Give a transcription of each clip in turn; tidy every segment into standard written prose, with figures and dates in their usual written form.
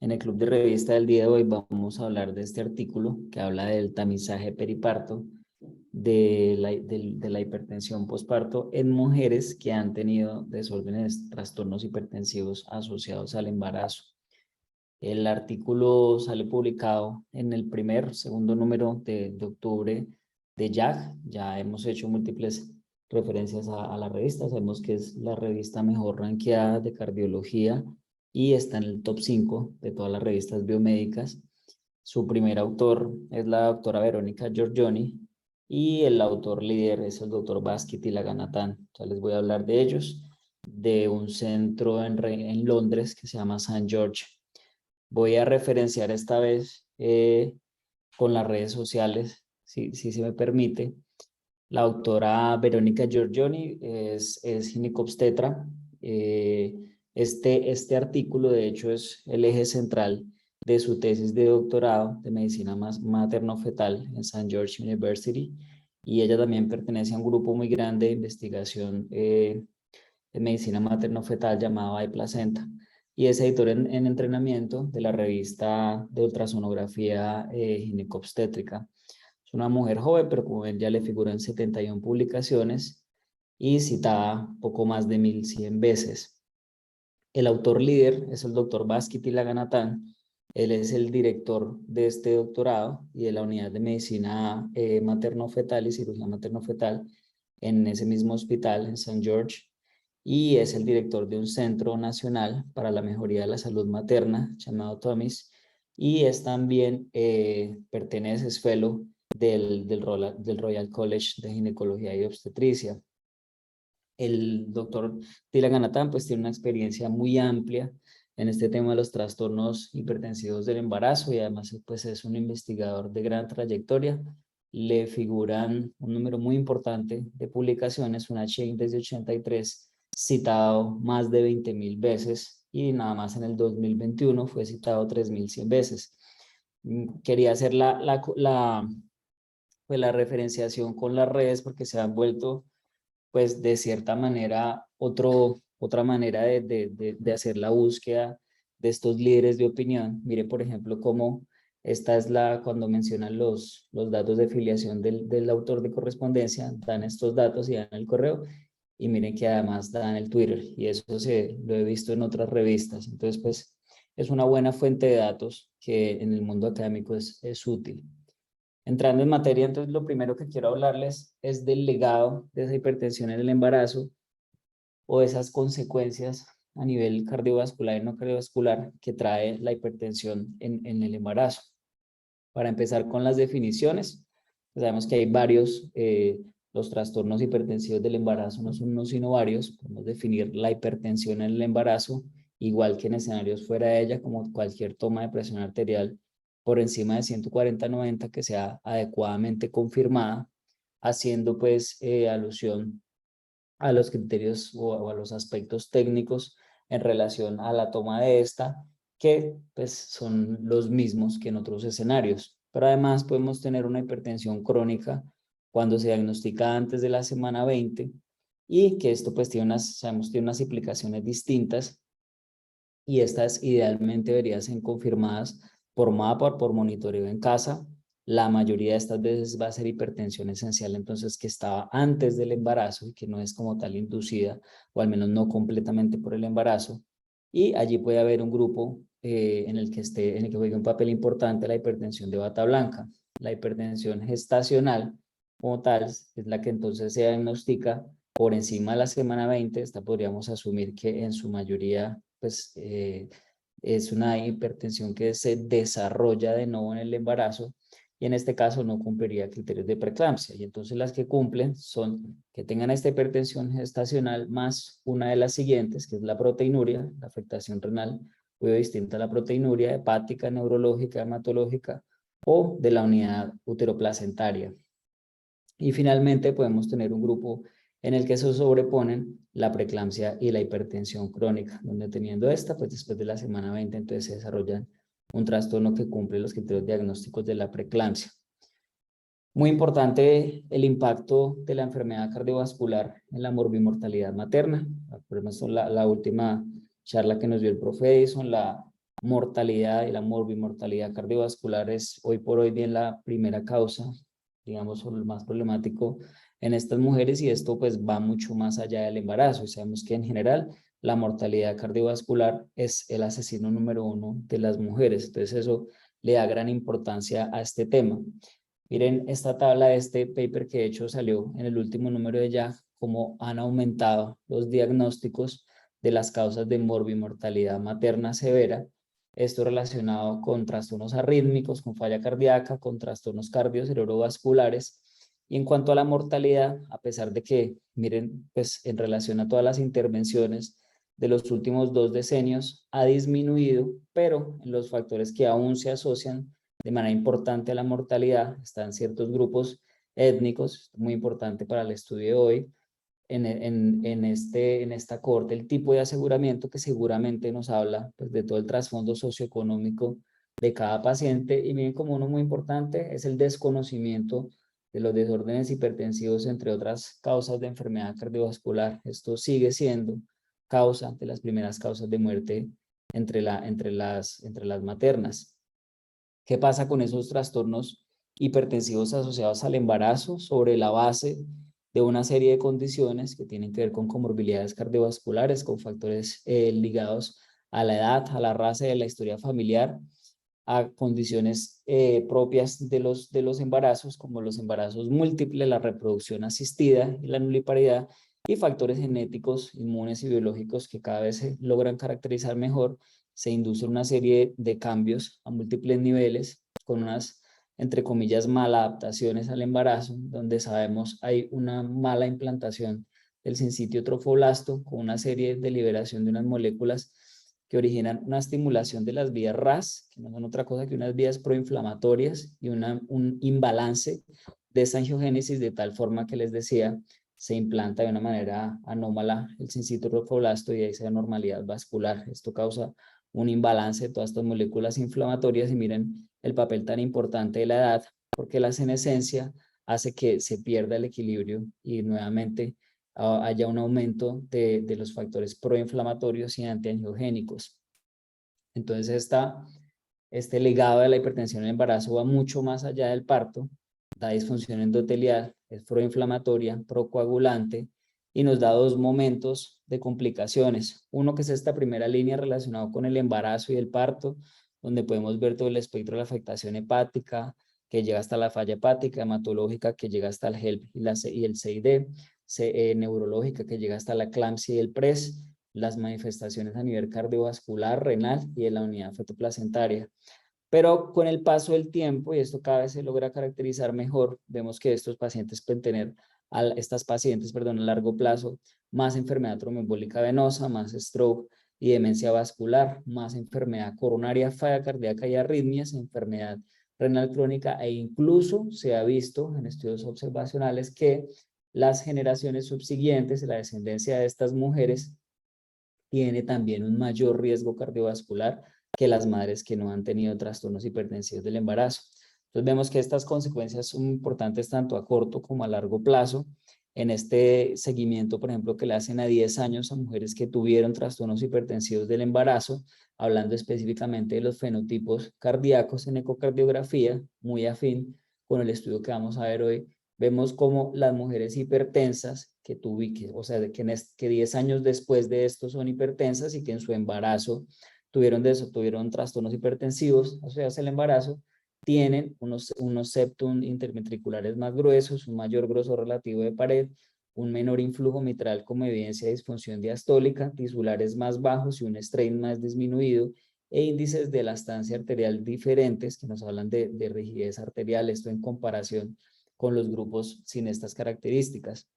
En el club de revista del día de hoy vamos a hablar de este artículo que habla del tamizaje periparto de la hipertensión posparto en mujeres que han tenido desórdenes, trastornos hipertensivos asociados al embarazo. El artículo sale publicado en el segundo número de octubre de JAG. Ya hemos hecho múltiples referencias a la revista. Sabemos que es la revista mejor rankeada de cardiología y está en el top 5 de todas las revistas biomédicas. Su primer autor es la doctora Verónica Giorgioni y el autor líder es el doctor Baskit y Laganathan. Ya les voy a hablar de ellos, de un centro en Londres que se llama St. George. Voy a referenciar esta vez con las redes sociales, si se me permite. La doctora Verónica Giorgioni es ginecobstetra. Este artículo, de hecho, es el eje central de su tesis de doctorado de medicina materno-fetal en St. George University. Y ella también pertenece a un grupo muy grande de investigación de medicina materno-fetal llamado iPlacenta. Y es editor en entrenamiento de la revista de ultrasonografía ginecobstétrica. Es una mujer joven, pero como ven ya le figuró en 71 publicaciones y citada poco más de 1100 veces. El autor líder es el doctor Baskit Laganathan. Él es el director de este doctorado y de la unidad de medicina materno-fetal y cirugía materno-fetal en ese mismo hospital, en St. George, y es el director de un centro nacional para la mejoría de la salud materna llamado TOMIS, y es también, es fellow del Royal College de Ginecología y Obstetricia. El doctor Tilaganathan pues tiene una experiencia muy amplia en este tema de los trastornos hipertensivos del embarazo y además pues es un investigador de gran trayectoria. Le figuran un número muy importante de publicaciones, una chain desde 83, citado más de 20,000 veces y nada más en el 2021 fue citado 3,100 veces. Quería hacer pues, la referenciación con las redes porque se han vuelto pues de cierta manera otra manera de hacer la búsqueda de estos líderes de opinión. Mire, por ejemplo, cómo esta es cuando mencionan los datos de filiación del autor de correspondencia, dan estos datos y dan el correo, y miren que además dan el Twitter, y eso lo he visto en otras revistas. Entonces, pues, es una buena fuente de datos que en el mundo académico es útil. Entrando en materia, entonces lo primero que quiero hablarles es del legado de esa hipertensión en el embarazo o esas consecuencias a nivel cardiovascular y no cardiovascular que trae la hipertensión en el embarazo. Para empezar con las definiciones, pues sabemos que hay varios, los trastornos hipertensivos del embarazo no son unos sino varios. Podemos definir la hipertensión en el embarazo igual que en escenarios fuera de ella, como cualquier toma de presión arterial por encima de 140/90 que sea adecuadamente confirmada, haciendo pues alusión a los criterios o a los aspectos técnicos en relación a la toma de esta, que pues son los mismos que en otros escenarios. Pero además podemos tener una hipertensión crónica cuando se diagnostica antes de la semana 20 y que esto pues sabemos, tiene unas implicaciones distintas, y estas idealmente deberían ser confirmadas por mapa, por monitoreo en casa. La mayoría de estas veces va a ser hipertensión esencial, entonces que estaba antes del embarazo y que no es como tal inducida, o al menos no completamente por el embarazo. Y allí puede haber un grupo en el que juegue un papel importante la hipertensión de bata blanca. La hipertensión gestacional como tal es la que entonces se diagnostica por encima de la semana 20. Esta podríamos asumir que en su mayoría pues, es una hipertensión que se desarrolla de nuevo en el embarazo, y en este caso no cumpliría criterios de preeclampsia. Y entonces las que cumplen son que tengan esta hipertensión gestacional más una de las siguientes, que es la proteinuria, la afectación renal, muy distinta a la proteinuria hepática, neurológica, hematológica o de la unidad uteroplacentaria. Y finalmente podemos tener un grupo en el que se sobreponen la preeclampsia y la hipertensión crónica, donde teniendo esta, pues después de la semana 20, entonces se desarrollan un trastorno que cumple los criterios diagnósticos de la preeclampsia. Muy importante el impacto de la enfermedad cardiovascular en la morbimortalidad materna. Por ejemplo, la última charla que nos dio el profe Edison, mortalidad y la morbimortalidad cardiovascular es hoy por hoy bien la primera causa, digamos, o lo más problemático en estas mujeres, y esto pues va mucho más allá del embarazo. Y sabemos que en general la mortalidad cardiovascular es el asesino número uno de las mujeres. Entonces eso le da gran importancia a este tema. Miren esta tabla de este paper que de hecho salió en el último número de JAG, cómo han aumentado los diagnósticos de las causas de morbimortalidad materna severa. Esto relacionado con trastornos arrítmicos, con falla cardíaca, con trastornos cardiocerebrovasculares. Y en cuanto a la mortalidad, a pesar de que, miren, pues en relación a todas las intervenciones de los últimos 2 decenios, ha disminuido, pero en los factores que aún se asocian de manera importante a la mortalidad están ciertos grupos étnicos, muy importante para el estudio de hoy, en esta corte, el tipo de aseguramiento que seguramente nos habla pues, de todo el trasfondo socioeconómico de cada paciente. Y miren, como uno muy importante es el desconocimiento de los desórdenes hipertensivos, entre otras causas de enfermedad cardiovascular. Esto sigue siendo causa de las primeras causas de muerte entre las maternas. ¿Qué pasa con esos trastornos hipertensivos asociados al embarazo sobre la base de una serie de condiciones que tienen que ver con comorbilidades cardiovasculares, con factores ligados a la edad, a la raza y a la historia familiar, a condiciones propias de los embarazos, como los embarazos múltiples, la reproducción asistida y la nuliparidad, y factores genéticos, inmunes y biológicos que cada vez se logran caracterizar mejor? Se induce una serie de cambios a múltiples niveles, con unas, entre comillas, maladaptaciones al embarazo, donde sabemos hay una mala implantación del sincitio trofoblasto, con una serie de liberación de unas moléculas que originan una estimulación de las vías RAS, que no son otra cosa que unas vías proinflamatorias, y un imbalance de esta angiogénesis, de tal forma que les decía, se implanta de una manera anómala el sincitio trofoblasto y ahí se da anormalidad vascular. Esto causa un imbalance de todas estas moléculas inflamatorias, y miren el papel tan importante de la edad, porque la senescencia hace que se pierda el equilibrio y nuevamente haya un aumento de los factores proinflamatorios y antiangiogénicos. Entonces este legado de la hipertensión en el embarazo va mucho más allá del parto, da disfunción endotelial, es proinflamatoria, procoagulante, y nos da dos momentos de complicaciones. Uno que es esta primera línea relacionado con el embarazo y el parto, donde podemos ver todo el espectro de la afectación hepática, que llega hasta la falla hepática, hematológica, que llega hasta el HELP y el CID, neurológica, que llega hasta la eclampsia y el PRES, las manifestaciones a nivel cardiovascular, renal y de la unidad fetoplacentaria. Pero con el paso del tiempo, y esto cada vez se logra caracterizar mejor, vemos que estos pacientes pueden tener, estas pacientes, perdón, a largo plazo, más enfermedad tromboembólica venosa, más stroke y demencia vascular, más enfermedad coronaria, falla cardíaca y arritmias, enfermedad renal crónica, e incluso se ha visto en estudios observacionales que las generaciones subsiguientes, la descendencia de estas mujeres, tiene también un mayor riesgo cardiovascular que las madres que no han tenido trastornos hipertensivos del embarazo. Entonces vemos que estas consecuencias son importantes tanto a corto como a largo plazo. En este seguimiento, por ejemplo, que le hacen a 10 años a mujeres que tuvieron trastornos hipertensivos del embarazo, hablando específicamente de los fenotipos cardíacos en ecocardiografía, muy afín con el estudio que vamos a ver hoy, vemos como las mujeres hipertensas o sea, que 10 años después de esto son hipertensas y que en su embarazo tuvieron trastornos hipertensivos asociados al embarazo, tienen unos septum interventriculares más gruesos, un mayor grosor relativo de pared, un menor influjo mitral como evidencia de disfunción diastólica, tisulares más bajos y un strain más disminuido, e índices de elastancia arterial diferentes que nos hablan de rigidez arterial, esto en comparación con los grupos sin estas características.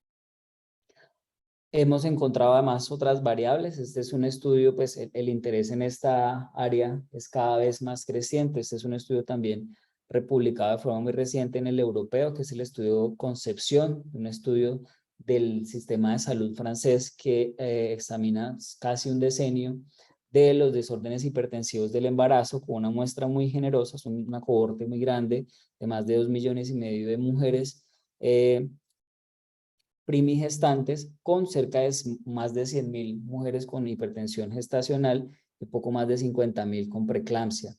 Hemos encontrado además otras variables. Este es un estudio, pues el interés en esta área es cada vez más creciente. Este es un estudio también republicado de forma muy reciente en el europeo, que es el estudio Concepción, un estudio del sistema de salud francés que examina casi un decenio de los desórdenes hipertensivos del embarazo, con una muestra muy generosa, es una cohorte muy grande de más de 2,5 millones de mujeres primigestantes, con cerca de más de 100,000 mujeres con hipertensión gestacional, y poco más de 50.000 con preeclampsia.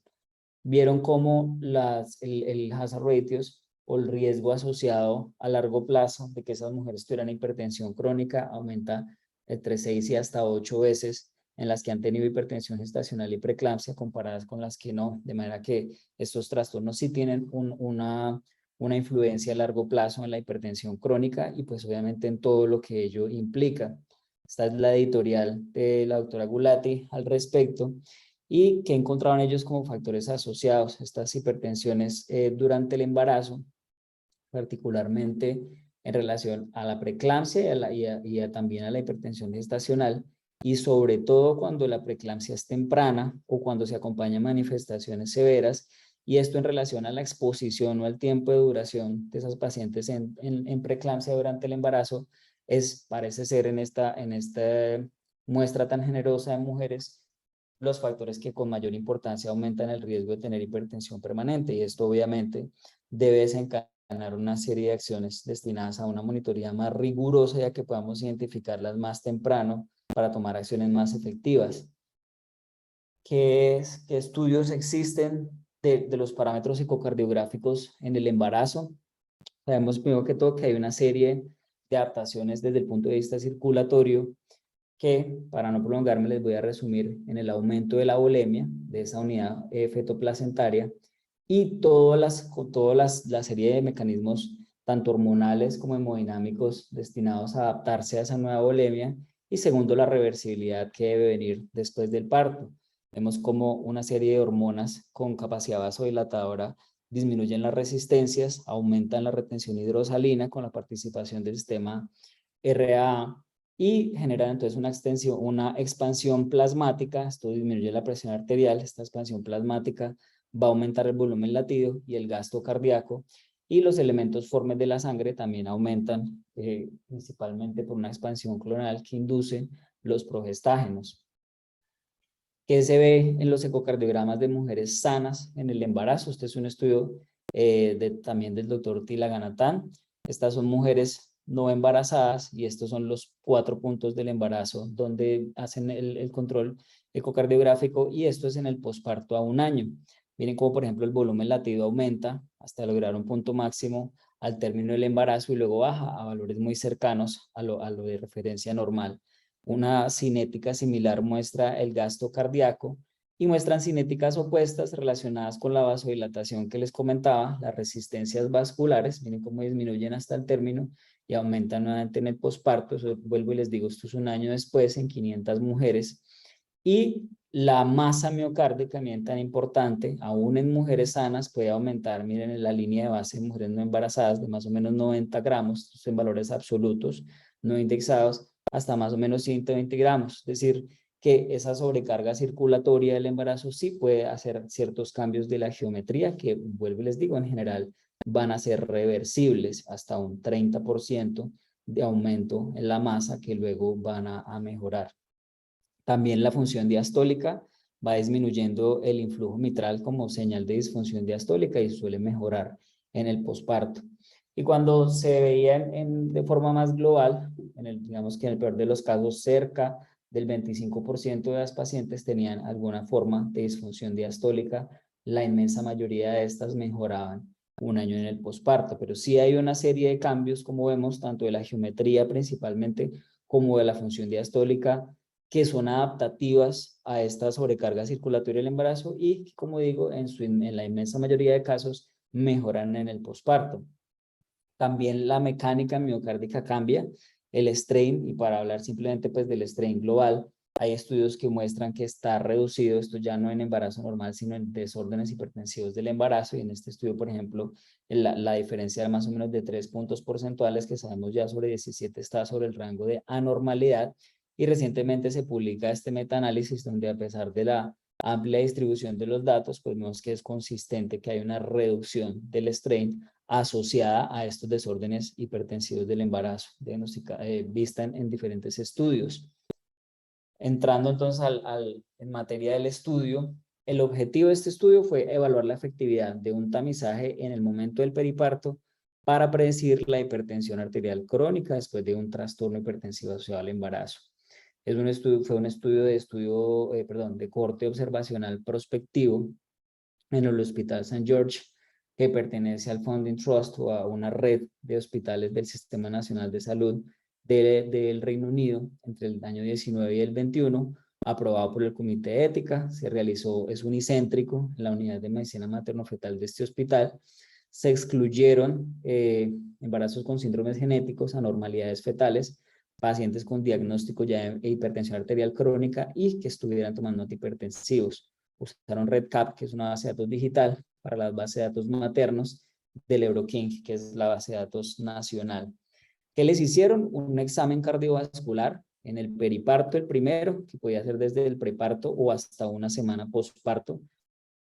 Vieron cómo el hazard ratios o el riesgo asociado a largo plazo de que esas mujeres tuvieran hipertensión crónica aumenta entre 6 y hasta 8 veces en las que han tenido hipertensión gestacional y preeclampsia comparadas con las que no, de manera que estos trastornos sí tienen una influencia a largo plazo en la hipertensión crónica y pues obviamente en todo lo que ello implica. Esta es la editorial de la doctora Gulati al respecto y que encontraron ellos como factores asociados estas hipertensiones durante el embarazo, particularmente en relación a la preeclampsia también a la hipertensión gestacional, y sobre todo cuando la preeclampsia es temprana o cuando se acompaña de manifestaciones severas, y esto en relación a la exposición o al tiempo de duración de esas pacientes en preeclampsia durante el embarazo, parece ser en esta muestra tan generosa de mujeres, los factores que con mayor importancia aumentan el riesgo de tener hipertensión permanente, y esto obviamente debe desencadenar una serie de acciones destinadas a una monitoría más rigurosa, ya que podamos identificarlas más temprano para tomar acciones más efectivas. ¿Qué estudios existen de los parámetros psicocardiográficos en el embarazo? Sabemos primero que todo que hay una serie de adaptaciones desde el punto de vista circulatorio que, para no prolongarme, les voy a resumir en el aumento de la volemia de esa unidad fetoplacentaria y la serie de mecanismos tanto hormonales como hemodinámicos destinados a adaptarse a esa nueva volemia, y segundo, la reversibilidad que debe venir después del parto. Vemos como una serie de hormonas con capacidad vasodilatadora disminuyen las resistencias, aumentan la retención hidrosalina con la participación del sistema RAA y generan entonces una expansión plasmática. Esto disminuye la presión arterial. Esta expansión plasmática va a aumentar el volumen latido y el gasto cardíaco, y los elementos formes de la sangre también aumentan, principalmente por una expansión clonal que induce los progestágenos. ¿Qué se ve en los ecocardiogramas de mujeres sanas en el embarazo? Este es un estudio también del doctor Tilaganathan. Estas son mujeres no embarazadas y estos son los 4 puntos del embarazo donde hacen el control ecocardiográfico, y esto es en el posparto a 1 año. Miren cómo, por ejemplo, el volumen latido aumenta hasta lograr un punto máximo al término del embarazo y luego baja a valores muy cercanos a lo de referencia normal. Una cinética similar muestra el gasto cardíaco, y muestran cinéticas opuestas relacionadas con la vasodilatación que les comentaba, las resistencias vasculares. Miren cómo disminuyen hasta el término y aumentan nuevamente en el posparto. Eso vuelvo y les digo, esto es 1 año después en 500 mujeres. Y la masa miocárdica, bien tan importante, aún en mujeres sanas, puede aumentar, miren, en la línea de base de mujeres no embarazadas, de más o menos 90 gramos, estos en valores absolutos, no indexados, hasta más o menos 120 gramos. Es decir, que esa sobrecarga circulatoria del embarazo sí puede hacer ciertos cambios de la geometría que, vuelvo y les digo, en general van a ser reversibles, hasta un 30% de aumento en la masa que luego van a mejorar. También la función diastólica va disminuyendo el influjo mitral como señal de disfunción diastólica y suele mejorar en el posparto. Y cuando se veía de forma más global, digamos que en el peor de los casos, cerca del 25% de las pacientes tenían alguna forma de disfunción diastólica. La inmensa mayoría de estas mejoraban 1 año en el posparto, pero sí hay una serie de cambios, como vemos, tanto de la geometría principalmente como de la función diastólica, que son adaptativas a esta sobrecarga circulatoria del embarazo y, como digo, en la inmensa mayoría de casos mejoran en el posparto. También la mecánica miocárdica cambia, el strain, y para hablar simplemente pues del strain global, hay estudios que muestran que está reducido, esto ya no en embarazo normal, sino en desórdenes hipertensivos del embarazo, y en este estudio, por ejemplo, la diferencia era más o menos de 3 puntos porcentuales, que sabemos ya sobre 17 está sobre el rango de anormalidad, y recientemente se publica este metaanálisis donde, a pesar de la amplia distribución de los datos, pues vemos que es consistente que hay una reducción del strain asociada a estos desórdenes hipertensivos del embarazo, vista en diferentes estudios. Entrando entonces en materia del estudio, el objetivo de este estudio fue evaluar la efectividad de un tamizaje en el momento del periparto para predecir la hipertensión arterial crónica después de un trastorno hipertensivo asociado al embarazo. Fue un estudio de corte observacional prospectivo en el Hospital St. George, que pertenece al Funding Trust o a una red de hospitales del Sistema Nacional de Salud del Reino Unido entre el año 19 y el 21, aprobado por el Comité de Ética. Es unicéntrico en la unidad de medicina materno-fetal de este hospital. Se excluyeron embarazos con síndromes genéticos, anormalidades fetales, pacientes con diagnóstico ya de hipertensión arterial crónica y que estuvieran tomando antihipertensivos. Usaron REDCap, que es una base de datos digital, para las bases de datos maternos del Euroking, que es la base de datos nacional. ¿Qué les hicieron? Un examen cardiovascular en el periparto, el primero, que podía ser desde el preparto o hasta una semana postparto,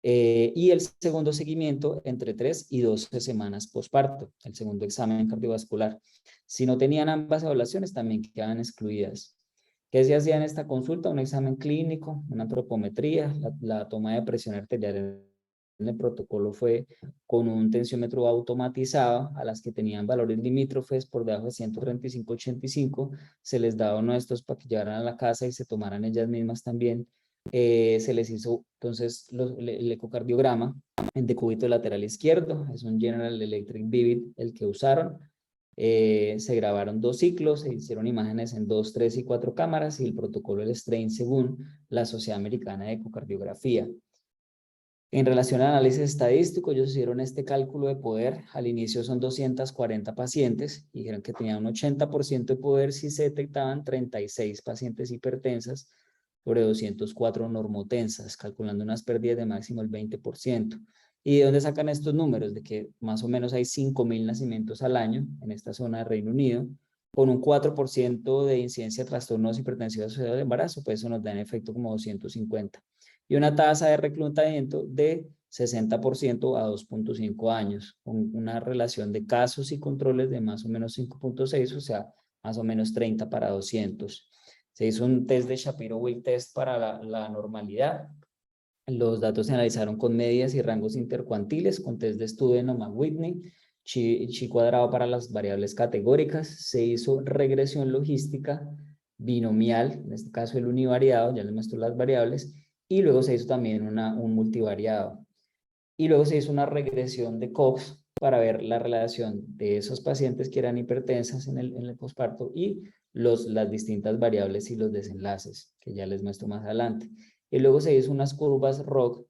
y el segundo seguimiento entre 3 y 12 semanas postparto, el segundo examen cardiovascular. Si no tenían ambas evaluaciones, también quedaban excluidas. ¿Qué se hacía en esta consulta? Un examen clínico, una antropometría, la toma de presión arterial en el protocolo fue con un tensiómetro automatizado. A las que tenían valores limítrofes por debajo de 135/85, se les daba uno de estos para que llevaran a la casa y se tomaran ellas mismas también. Se les hizo entonces el ecocardiograma en decúbito lateral izquierdo, es un General Electric Vivid el que usaron. Se grabaron 2 ciclos, se hicieron imágenes en 2, 3 y 4 cámaras y el protocolo del strain según la Sociedad Americana de Ecocardiografía. En relación al análisis estadístico, ellos hicieron este cálculo de poder. Al inicio son 240 pacientes y dijeron que tenían un 80% de poder si se detectaban 36 pacientes hipertensas sobre 204 normotensas, calculando unas pérdidas de máximo el 20%. ¿Y de dónde sacan estos números? De que más o menos hay 5.000 nacimientos al año en esta zona de Reino Unido, con un 4% de incidencia de trastornos hipertensivos asociados al embarazo, pues eso nos da en efecto como 250. Y una tasa de reclutamiento de 60% a 2.5 años, con una relación de casos y controles de más o menos 5.6, o sea, más o menos 30 para 200. Se hizo un test de Shapiro-Wilk test para la normalidad. Los datos se analizaron con medias y rangos intercuantiles, con test de Student-Whitney, chi cuadrado para las variables categóricas. Se hizo regresión logística binomial, en este caso el univariado, ya les muestro las variables, y luego se hizo también un multivariado. Y luego se hizo una regresión de Cox para ver la relación de esos pacientes que eran hipertensas en el posparto y las distintas variables y los desenlaces, que ya les muestro más adelante. Y luego se hizo unas curvas ROC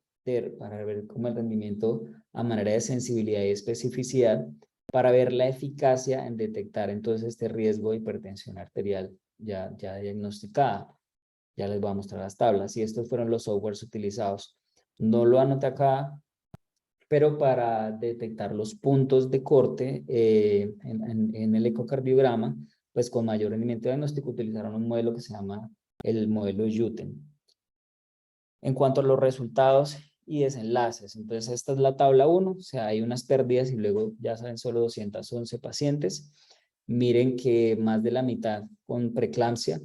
para ver cómo el rendimiento a manera de sensibilidad y especificidad, para ver la eficacia en detectar entonces este riesgo de hipertensión arterial ya diagnosticada. Ya les voy a mostrar las tablas y estos fueron los softwares utilizados. No lo anoté acá, pero para detectar los puntos de corte en el ecocardiograma, pues con mayor rendimiento diagnóstico utilizaron un modelo que se llama el modelo Juten. En cuanto a los resultados y desenlaces, entonces esta es la tabla 1, o sea, hay unas pérdidas y luego ya saben solo 211 pacientes. Miren que más de la mitad con preeclampsia,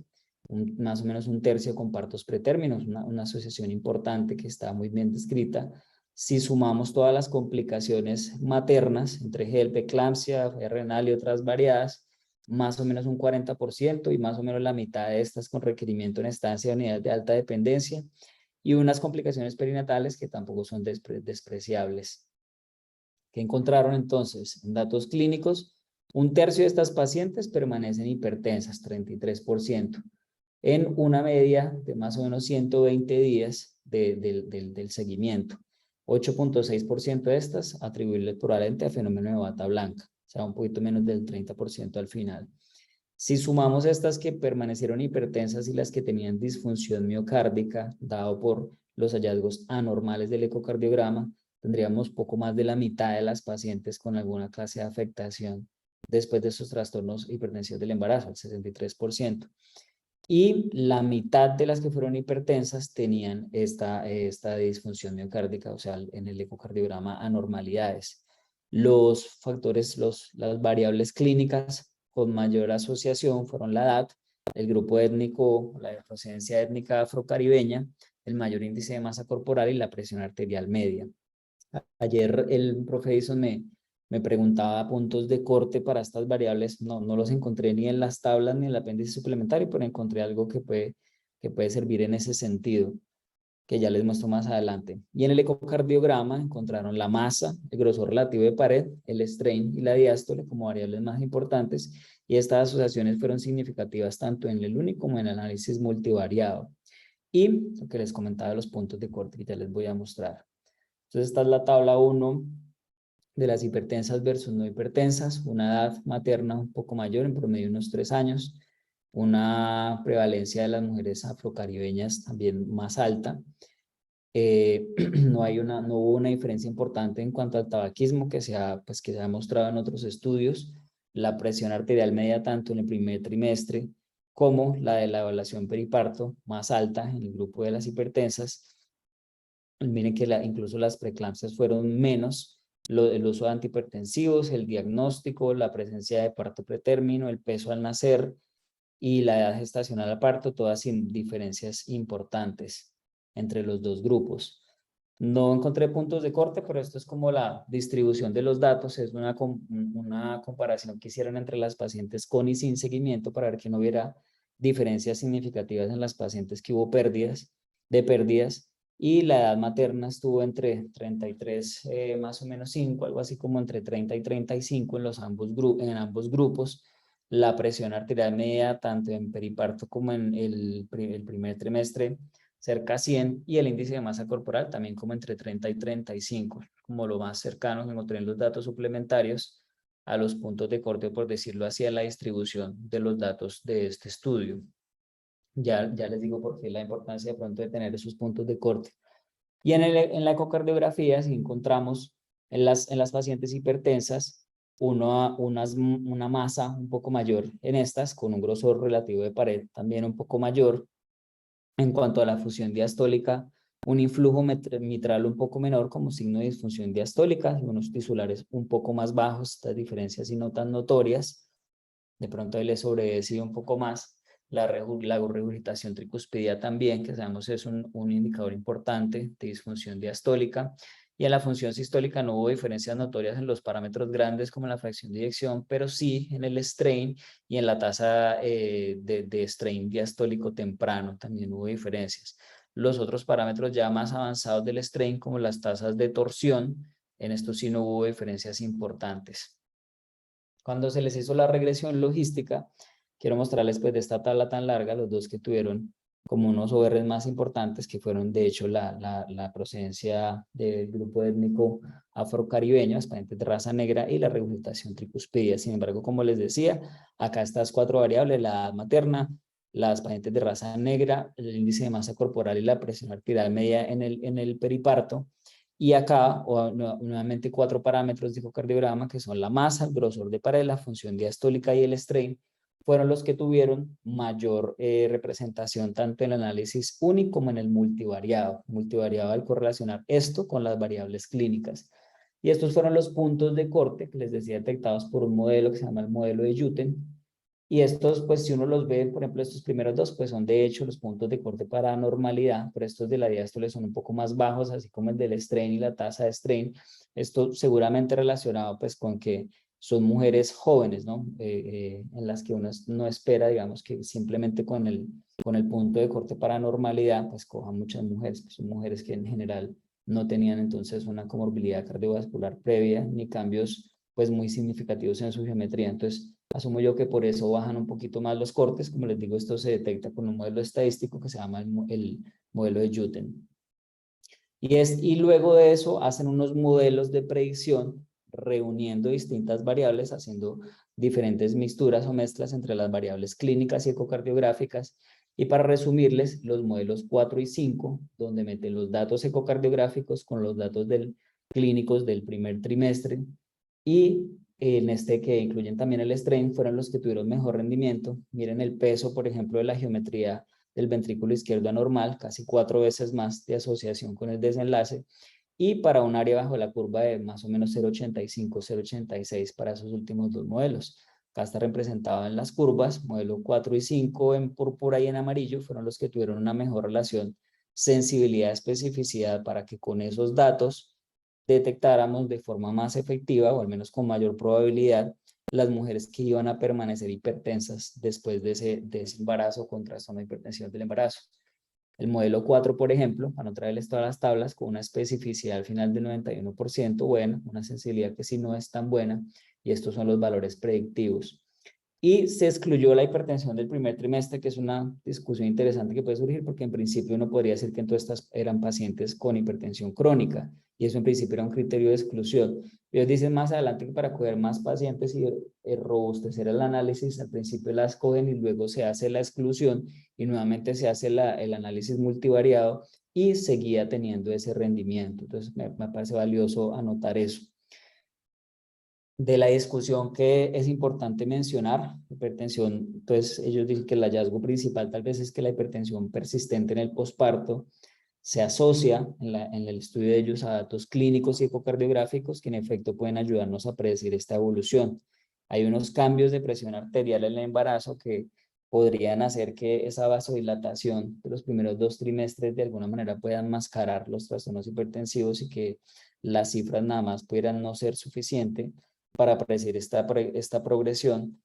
más o menos un tercio con partos pretérminos, una asociación importante que está muy bien descrita. Si sumamos todas las complicaciones maternas, entre GELP, eclampsia, renal y otras variadas, más o menos un 40% y más o menos la mitad de estas con requerimiento en estancia de unidades de alta dependencia y unas complicaciones perinatales que tampoco son despreciables. ¿Qué encontraron entonces? En datos clínicos, un tercio de estas pacientes permanecen hipertensas, 33%, en una media de más o menos 120 días del seguimiento. 8.6% de estas atribuibles probablemente a fenómeno de bata blanca, o sea, un poquito menos del 30% al final. Si sumamos estas que permanecieron hipertensas y las que tenían disfunción miocárdica, dado por los hallazgos anormales del ecocardiograma, tendríamos poco más de la mitad de las pacientes con alguna clase de afectación después de esos trastornos hipertensivos del embarazo, el 63%. Y la mitad de las que fueron hipertensas tenían esta disfunción miocárdica, o sea, en el ecocardiograma anormalidades. Los factores, las variables clínicas con mayor asociación fueron la edad, el grupo étnico, la procedencia étnica afrocaribeña, el mayor índice de masa corporal y la presión arterial media. Ayer el profe Edison me Me preguntaba puntos de corte para estas variables, no los encontré ni en las tablas ni en el apéndice suplementario, pero encontré algo que puede servir en ese sentido, que ya les muestro más adelante. Y en el ecocardiograma encontraron la masa, el grosor relativo de pared, el strain y la diástole como variables más importantes, y estas asociaciones fueron significativas tanto en el único como en el análisis multivariado. Y lo que les comentaba de los puntos de corte que ya les voy a mostrar. Entonces esta es la tabla 1 de las hipertensas versus no hipertensas, una edad materna un poco mayor, en promedio unos 3 años, una prevalencia de las mujeres afrocaribeñas también más alta. No hubo una diferencia importante en cuanto al tabaquismo que que se ha mostrado en otros estudios. La presión arterial media tanto en el primer trimestre como la de la evaluación periparto más alta en el grupo de las hipertensas. Miren que incluso las preeclampsias fueron menos, el uso de antihipertensivos, el diagnóstico, la presencia de parto pretérmino, el peso al nacer y la edad gestacional al parto, todas sin diferencias importantes entre los dos grupos. No encontré puntos de corte, pero esto es como la distribución de los datos, es una comparación que hicieron entre las pacientes con y sin seguimiento para ver que no hubiera diferencias significativas en las pacientes que hubo pérdidas, y la edad materna estuvo entre 33, más o menos 5, algo así como entre 30 y 35 en ambos grupos. La presión arterial media, tanto en periparto como en el primer trimestre, cerca a 100, y el índice de masa corporal también como entre 30 y 35, como lo más cercano que encontré en los datos suplementarios a los puntos de corte, por decirlo así, a la distribución de los datos de este estudio. Ya les digo por qué la importancia de pronto de tener esos puntos de corte. Y en la ecocardiografía, si encontramos en las pacientes hipertensas una masa un poco mayor en estas, con un grosor relativo de pared también un poco mayor. En cuanto a la fusión diastólica, un influjo mitral un poco menor como signo de disfunción diastólica y unos tisulares un poco más bajos, estas diferencias y no tan notorias. De pronto él le sobredecido un poco más. La regurgitación tricuspidia también, que sabemos es un indicador importante de disfunción diastólica. Y en la función sistólica no hubo diferencias notorias en los parámetros grandes como en la fracción de eyección, pero sí en el strain y en la tasa de strain diastólico temprano también hubo diferencias. Los otros parámetros ya más avanzados del strain, como las tasas de torsión, en esto sí no hubo diferencias importantes. Cuando se les hizo la regresión logística, quiero mostrarles pues de esta tabla tan larga los dos que tuvieron como unos ORs más importantes, que fueron de hecho la procedencia del grupo étnico afrocaribeño, pacientes de raza negra, y la regurgitación tricuspidia. Sin embargo, como les decía, acá estas 4 variables, la edad materna, las pacientes de raza negra, el índice de masa corporal y la presión arterial media en el periparto. Y acá, nuevamente, 4 parámetros de ecocardiograma, que son la masa, el grosor de pared, la función diastólica y el strain, fueron los que tuvieron mayor representación tanto en el análisis único como en el multivariado. Multivariado al correlacionar esto con las variables clínicas. Y estos fueron los puntos de corte que les decía detectados por un modelo que se llama el modelo de Juten. Y estos, pues si uno los ve, por ejemplo, estos primeros dos, pues son de hecho los puntos de corte para normalidad, pero estos de la diástole son un poco más bajos, así como el del strain y la tasa de strain. Esto seguramente relacionado pues con que son mujeres jóvenes, ¿no? En las que uno no espera, digamos, que simplemente con el punto de corte para normalidad, pues cojan muchas mujeres, que son mujeres que en general no tenían entonces una comorbilidad cardiovascular previa, ni cambios pues muy significativos en su geometría. Entonces, asumo yo que por eso bajan un poquito más los cortes. Como les digo, esto se detecta con un modelo estadístico que se llama el modelo de Juten. Y luego de eso hacen unos modelos de predicción reuniendo distintas variables, haciendo diferentes mixturas o mezclas entre las variables clínicas y ecocardiográficas. Y para resumirles, los modelos 4 y 5, donde meten los datos ecocardiográficos con los datos clínicos del primer trimestre, y en este que incluyen también el strain, fueron los que tuvieron mejor rendimiento. Miren el peso, por ejemplo, de la geometría del ventrículo izquierdo anormal, casi 4 veces más de asociación con el desenlace, y para un área bajo la curva de más o menos 0,85, 0,86 para esos últimos dos modelos. Acá está representado en las curvas, modelo 4 y 5 en púrpura y en amarillo, fueron los que tuvieron una mejor relación sensibilidad-especificidad para que con esos datos detectáramos de forma más efectiva, o al menos con mayor probabilidad, las mujeres que iban a permanecer hipertensas después de ese embarazo con trastorno de hipertensión del embarazo. El modelo 4, por ejemplo, para no traerles todas las tablas, con una especificidad al final del 91%, buena, una sensibilidad que sí no es tan buena, y estos son los valores predictivos. Y se excluyó la hipertensión del primer trimestre, que es una discusión interesante que puede surgir, porque en principio uno podría decir que entonces estas eran pacientes con hipertensión crónica, y eso en principio era un criterio de exclusión. Ellos dicen más adelante que para coger más pacientes y robustecer el análisis, al principio las cogen y luego se hace la exclusión y nuevamente se hace el análisis multivariado y seguía teniendo ese rendimiento. Entonces me parece valioso anotar eso. De la discusión que es importante mencionar, hipertensión, entonces ellos dicen que el hallazgo principal tal vez es que la hipertensión persistente en el posparto se asocia en el estudio de ellos a datos clínicos y ecocardiográficos que en efecto pueden ayudarnos a predecir esta evolución. Hay unos cambios de presión arterial en el embarazo que podrían hacer que esa vasodilatación de los primeros 2 trimestres de alguna manera puedan mascarar los trastornos hipertensivos y que las cifras nada más pudieran no ser suficientes para predecir esta progresión.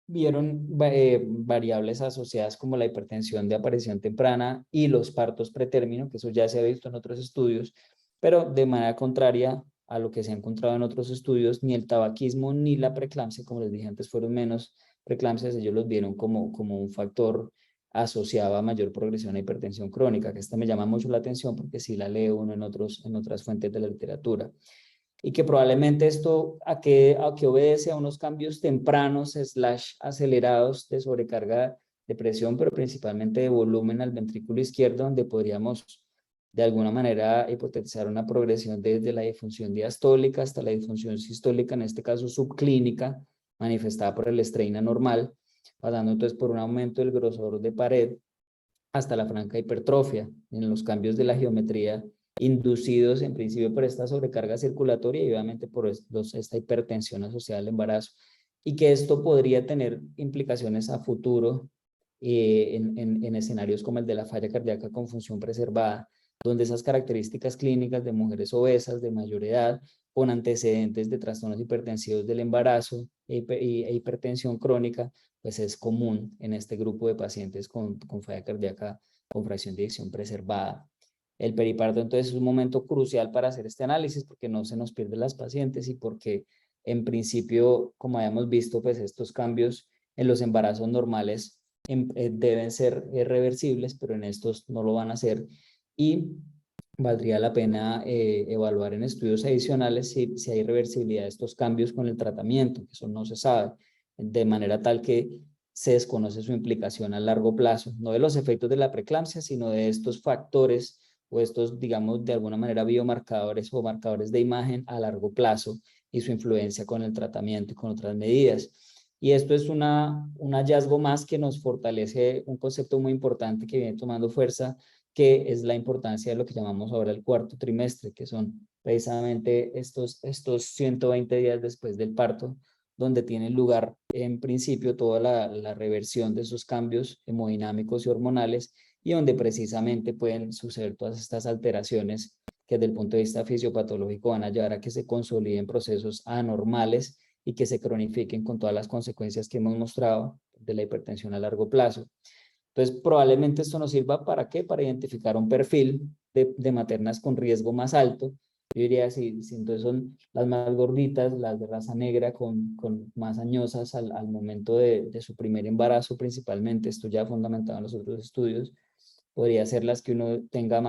Vieron variables asociadas como la hipertensión de aparición temprana y los partos pretérmino, que eso ya se ha visto en otros estudios, pero de manera contraria a lo que se ha encontrado en otros estudios, ni el tabaquismo ni la preeclampsia, como les dije antes, fueron menos preeclampsias, ellos los vieron como un factor asociado a mayor progresión a hipertensión crónica, que esta me llama mucho la atención porque sí la lee uno en otras fuentes de la literatura. Y que probablemente esto a que obedece a unos cambios tempranos / acelerados de sobrecarga de presión, pero principalmente de volumen al ventrículo izquierdo, donde podríamos de alguna manera hipotetizar una progresión desde la disfunción diastólica hasta la disfunción sistólica, en este caso subclínica, manifestada por el estrés anormal, pasando entonces por un aumento del grosor de pared hasta la franca hipertrofia en los cambios de la geometría inducidos en principio por esta sobrecarga circulatoria y obviamente por esta hipertensión asociada al embarazo, y que esto podría tener implicaciones a futuro en escenarios como el de la falla cardíaca con función preservada, donde esas características clínicas de mujeres obesas de mayor edad con antecedentes de trastornos hipertensivos del embarazo e hipertensión crónica, pues es común en este grupo de pacientes con falla cardíaca con fracción de eyección preservada. El periparto entonces es un momento crucial para hacer este análisis porque no se nos pierden las pacientes y porque en principio, como habíamos visto, pues estos cambios en los embarazos normales deben ser reversibles, pero en estos no lo van a ser, y valdría la pena evaluar en estudios adicionales si hay reversibilidad de estos cambios con el tratamiento, que eso no se sabe, de manera tal que se desconoce su implicación a largo plazo, no de los efectos de la preeclampsia, sino de estos factores o estos, digamos, de alguna manera biomarcadores o marcadores de imagen a largo plazo y su influencia con el tratamiento y con otras medidas. Y esto es un hallazgo más que nos fortalece un concepto muy importante que viene tomando fuerza, que es la importancia de lo que llamamos ahora el cuarto trimestre, que son precisamente estos 120 días después del parto, donde tiene lugar en principio toda la reversión de esos cambios hemodinámicos y hormonales, y donde precisamente pueden suceder todas estas alteraciones que desde el punto de vista fisiopatológico van a llevar a que se consoliden procesos anormales y que se cronifiquen con todas las consecuencias que hemos mostrado de la hipertensión a largo plazo. Entonces, probablemente esto nos sirva ¿para qué? Para identificar un perfil de maternas con riesgo más alto. Yo diría, si entonces son las más gorditas, las de raza negra con más añosas al momento de su primer embarazo principalmente, esto ya fundamentado en los otros estudios, podría ser las que uno tenga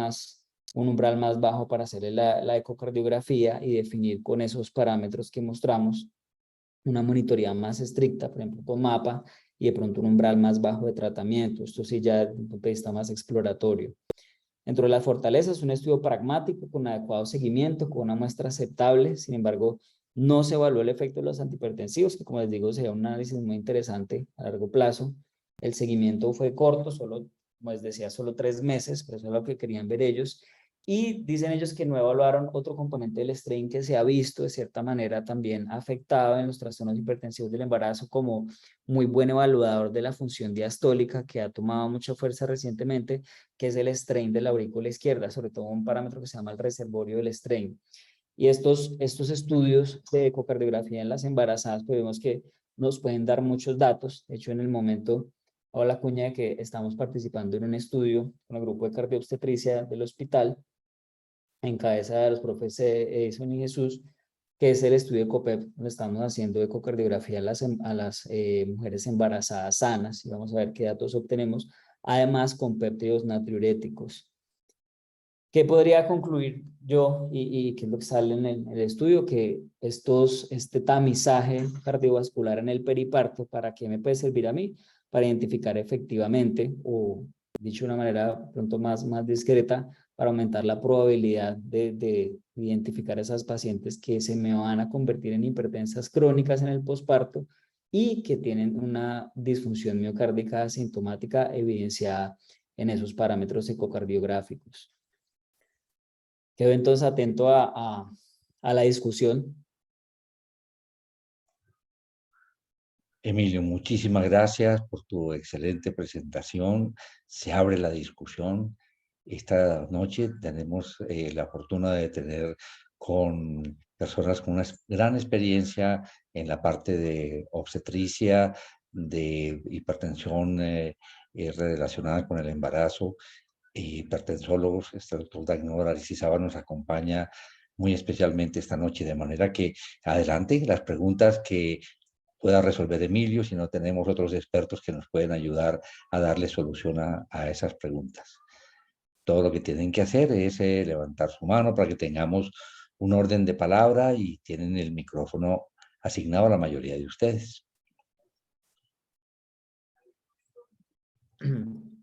un umbral más bajo para hacerle la ecocardiografía y definir con esos parámetros que mostramos una monitoría más estricta, por ejemplo, con mapa, y de pronto un umbral más bajo de tratamiento. Esto sí ya desde un punto de vista más exploratorio. Dentro de las fortalezas, un estudio pragmático con adecuado seguimiento, con una muestra aceptable. Sin embargo, no se evaluó el efecto de los antihipertensivos, que como les digo, sería un análisis muy interesante a largo plazo. El seguimiento fue corto, solo, como les decía, solo 3 meses, pero eso es lo que querían ver ellos. Y dicen ellos que no evaluaron otro componente del strain que se ha visto de cierta manera también afectado en los trastornos hipertensivos del embarazo como muy buen evaluador de la función diastólica que ha tomado mucha fuerza recientemente, que es el strain de la aurícula izquierda, sobre todo un parámetro que se llama el reservorio del strain. Y estos estudios de ecocardiografía en las embarazadas, pues vemos que nos pueden dar muchos datos. De hecho, en el momento, hago la cuña de que estamos participando en un estudio con el grupo de cardiobstetricia del hospital, en cabeza de los profes Edison y Jesús, que es el estudio de COPEP, donde estamos haciendo ecocardiografía a las mujeres embarazadas sanas, y vamos a ver qué datos obtenemos, además con péptidos natriuréticos. ¿Qué podría concluir yo y qué es lo que sale en el estudio? Que este tamizaje cardiovascular en el periparto, ¿para qué me puede servir a mí? Para identificar efectivamente, o dicho de una manera pronto más discreta, para aumentar la probabilidad de identificar a esas pacientes que se me van a convertir en hipertensas crónicas en el posparto y que tienen una disfunción miocárdica asintomática evidenciada en esos parámetros ecocardiográficos. Quedo entonces atento a la discusión. Emilio, muchísimas gracias por tu excelente presentación. Se abre la discusión. Esta noche tenemos la fortuna de tener con personas con una gran experiencia en la parte de obstetricia, de hipertensión relacionada con el embarazo, hipertensólogos. Este doctor Dagnor Aristizábal nos acompaña muy especialmente esta noche, de manera que adelante las preguntas que pueda resolver Emilio, si no tenemos otros expertos que nos pueden ayudar a darle solución a esas preguntas. Todo lo que tienen que hacer es levantar su mano para que tengamos un orden de palabra y tienen el micrófono asignado a la mayoría de ustedes.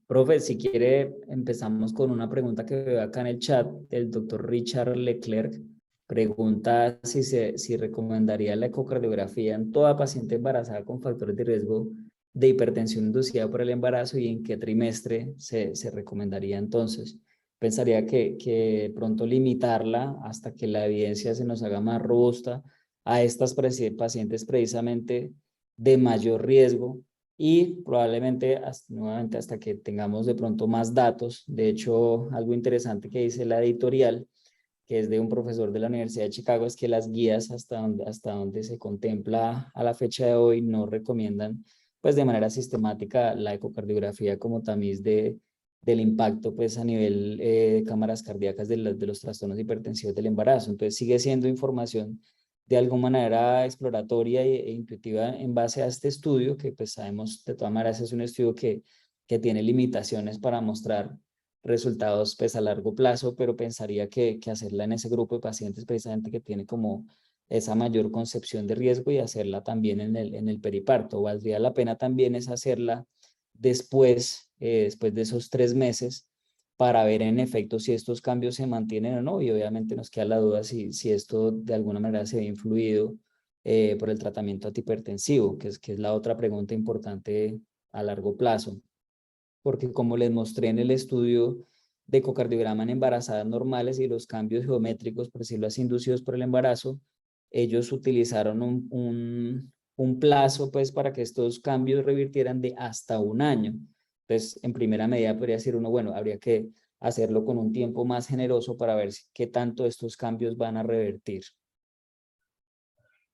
Profe, si quiere, empezamos con una pregunta que veo acá en el chat del doctor Richard Leclerc. Pregunta si recomendaría la ecocardiografía en toda paciente embarazada con factores de riesgo de hipertensión inducida por el embarazo y en qué trimestre se recomendaría entonces. Pensaría que pronto limitarla hasta que la evidencia se nos haga más robusta a estas pacientes precisamente de mayor riesgo y probablemente nuevamente hasta que tengamos de pronto más datos. De hecho, algo interesante que dice la editorial, que es de un profesor de la Universidad de Chicago, es que las guías hasta donde se contempla a la fecha de hoy no recomiendan pues de manera sistemática la ecocardiografía como tamiz del impacto pues a nivel de cámaras cardíacas de los trastornos hipertensivos del embarazo. Entonces sigue siendo información de alguna manera exploratoria e intuitiva en base a este estudio, que pues sabemos de todas maneras es un estudio que tiene limitaciones para mostrar resultados pues a largo plazo, pero pensaría que hacerla en ese grupo de pacientes precisamente que tiene como esa mayor concepción de riesgo y hacerla también en el periparto. Valdría la pena también es hacerla después de esos 3 meses para ver en efecto si estos cambios se mantienen o no, y obviamente nos queda la duda si esto de alguna manera se ve influido por el tratamiento antihipertensivo, que es la otra pregunta importante a largo plazo, porque como les mostré en el estudio de ecocardiograma en embarazadas normales y los cambios geométricos, por decirlo así, inducidos por el embarazo, ellos utilizaron un plazo pues para que estos cambios revirtieran de hasta 1 año. Entonces, en primera medida podría decir uno, bueno, habría que hacerlo con un tiempo más generoso para ver qué tanto estos cambios van a revertir.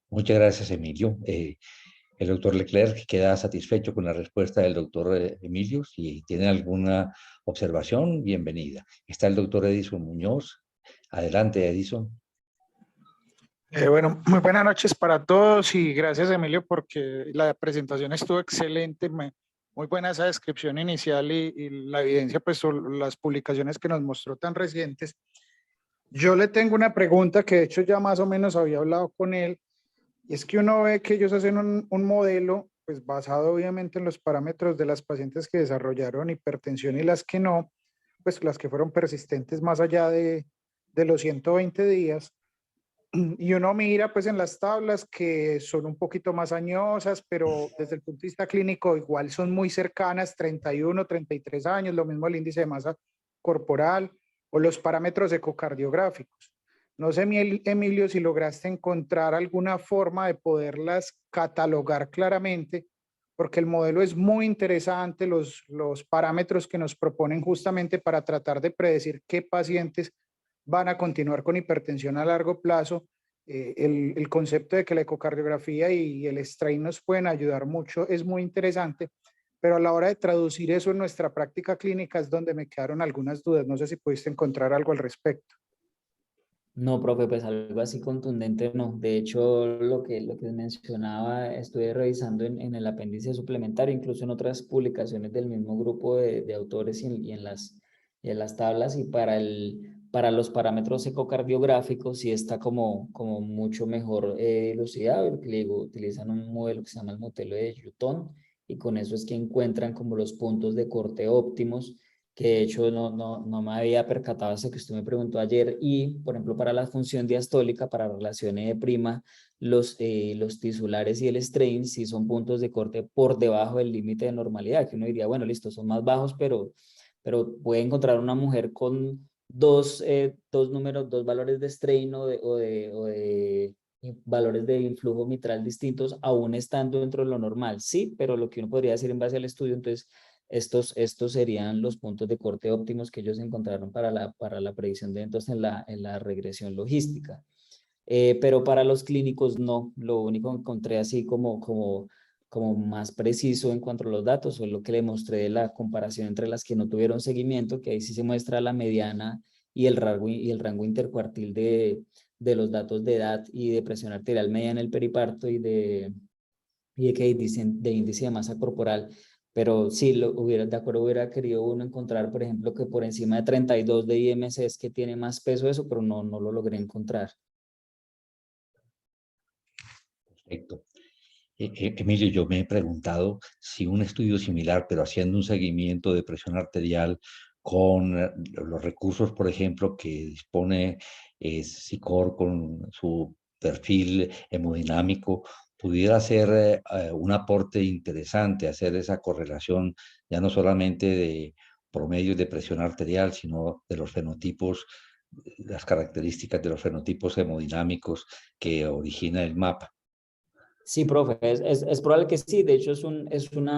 Muchas gracias, Emilio. El doctor Leclerc queda satisfecho con la respuesta del doctor Emilio. Si tiene alguna observación, bienvenida. Está el doctor Edison Muñoz. Adelante, Edison. Bueno, muy buenas noches para todos y gracias, Emilio, porque la presentación estuvo excelente. Muy buena esa descripción inicial y la evidencia, pues las publicaciones que nos mostró tan recientes. Yo le tengo una pregunta que de hecho ya más o menos había hablado con él, y es que uno ve que ellos hacen un modelo, pues basado obviamente en los parámetros de las pacientes que desarrollaron hipertensión y las que no, pues las que fueron persistentes más allá de los 120 días. Y uno mira pues en las tablas que son un poquito más añosas, pero desde el punto de vista clínico igual son muy cercanas, 31, 33 años, lo mismo el índice de masa corporal. o los parámetros ecocardiográficos. No sé, Emilio, si lograste encontrar alguna forma de poderlas catalogar claramente, porque el modelo es muy interesante, los parámetros que nos proponen justamente para tratar de predecir qué pacientes van a continuar con hipertensión a largo plazo. El concepto de que la ecocardiografía y el strain nos pueden ayudar mucho es muy interesante, pero a la hora de traducir eso en nuestra práctica clínica es donde me quedaron algunas dudas. No sé si pudiste encontrar algo al respecto. No, profe, pues algo así contundente no. De hecho, lo que mencionaba, estuve revisando en el apéndice suplementario, incluso en otras publicaciones del mismo grupo de autores y en las tablas, y para los parámetros ecocardiográficos sí está como mucho mejor elucidado, porque le digo, utilizan un modelo que se llama el modelo de Newton, y con eso es que encuentran como los puntos de corte óptimos, que de hecho no me había percatado hasta que usted me preguntó ayer. Y, por ejemplo, para la función diastólica, para relación E', los tisulares y el strain sí son puntos de corte por debajo del límite de normalidad, que uno diría, bueno, listo, son más bajos, pero puede encontrar una mujer con dos números, dos valores de strain o de valores de influjo mitral distintos, aún estando dentro de lo normal. Sí, pero lo que uno podría decir en base al estudio, entonces, estos serían los puntos de corte óptimos que ellos encontraron para la predicción de eventos en la regresión logística. Pero para los clínicos no, lo único que encontré así como más preciso en cuanto a los datos fue lo que le mostré de la comparación entre las que no tuvieron seguimiento, que ahí sí se muestra la mediana y el rango intercuartil de los datos de edad y de presión arterial media en el periparto y de índice de masa corporal. Pero sí, de acuerdo, hubiera querido uno encontrar, por ejemplo, que por encima de 32 de IMC es que tiene más peso eso, pero no lo logré encontrar. Perfecto. Emilio, yo me he preguntado si un estudio similar, pero haciendo un seguimiento de presión arterial con los recursos, por ejemplo, que dispone SICOR con su perfil hemodinámico, pudiera ser un aporte interesante, hacer esa correlación ya no solamente de promedios de presión arterial, sino de los fenotipos, las características de los fenotipos hemodinámicos que origina el mapa. Sí, profe, es probable que sí. De hecho, es un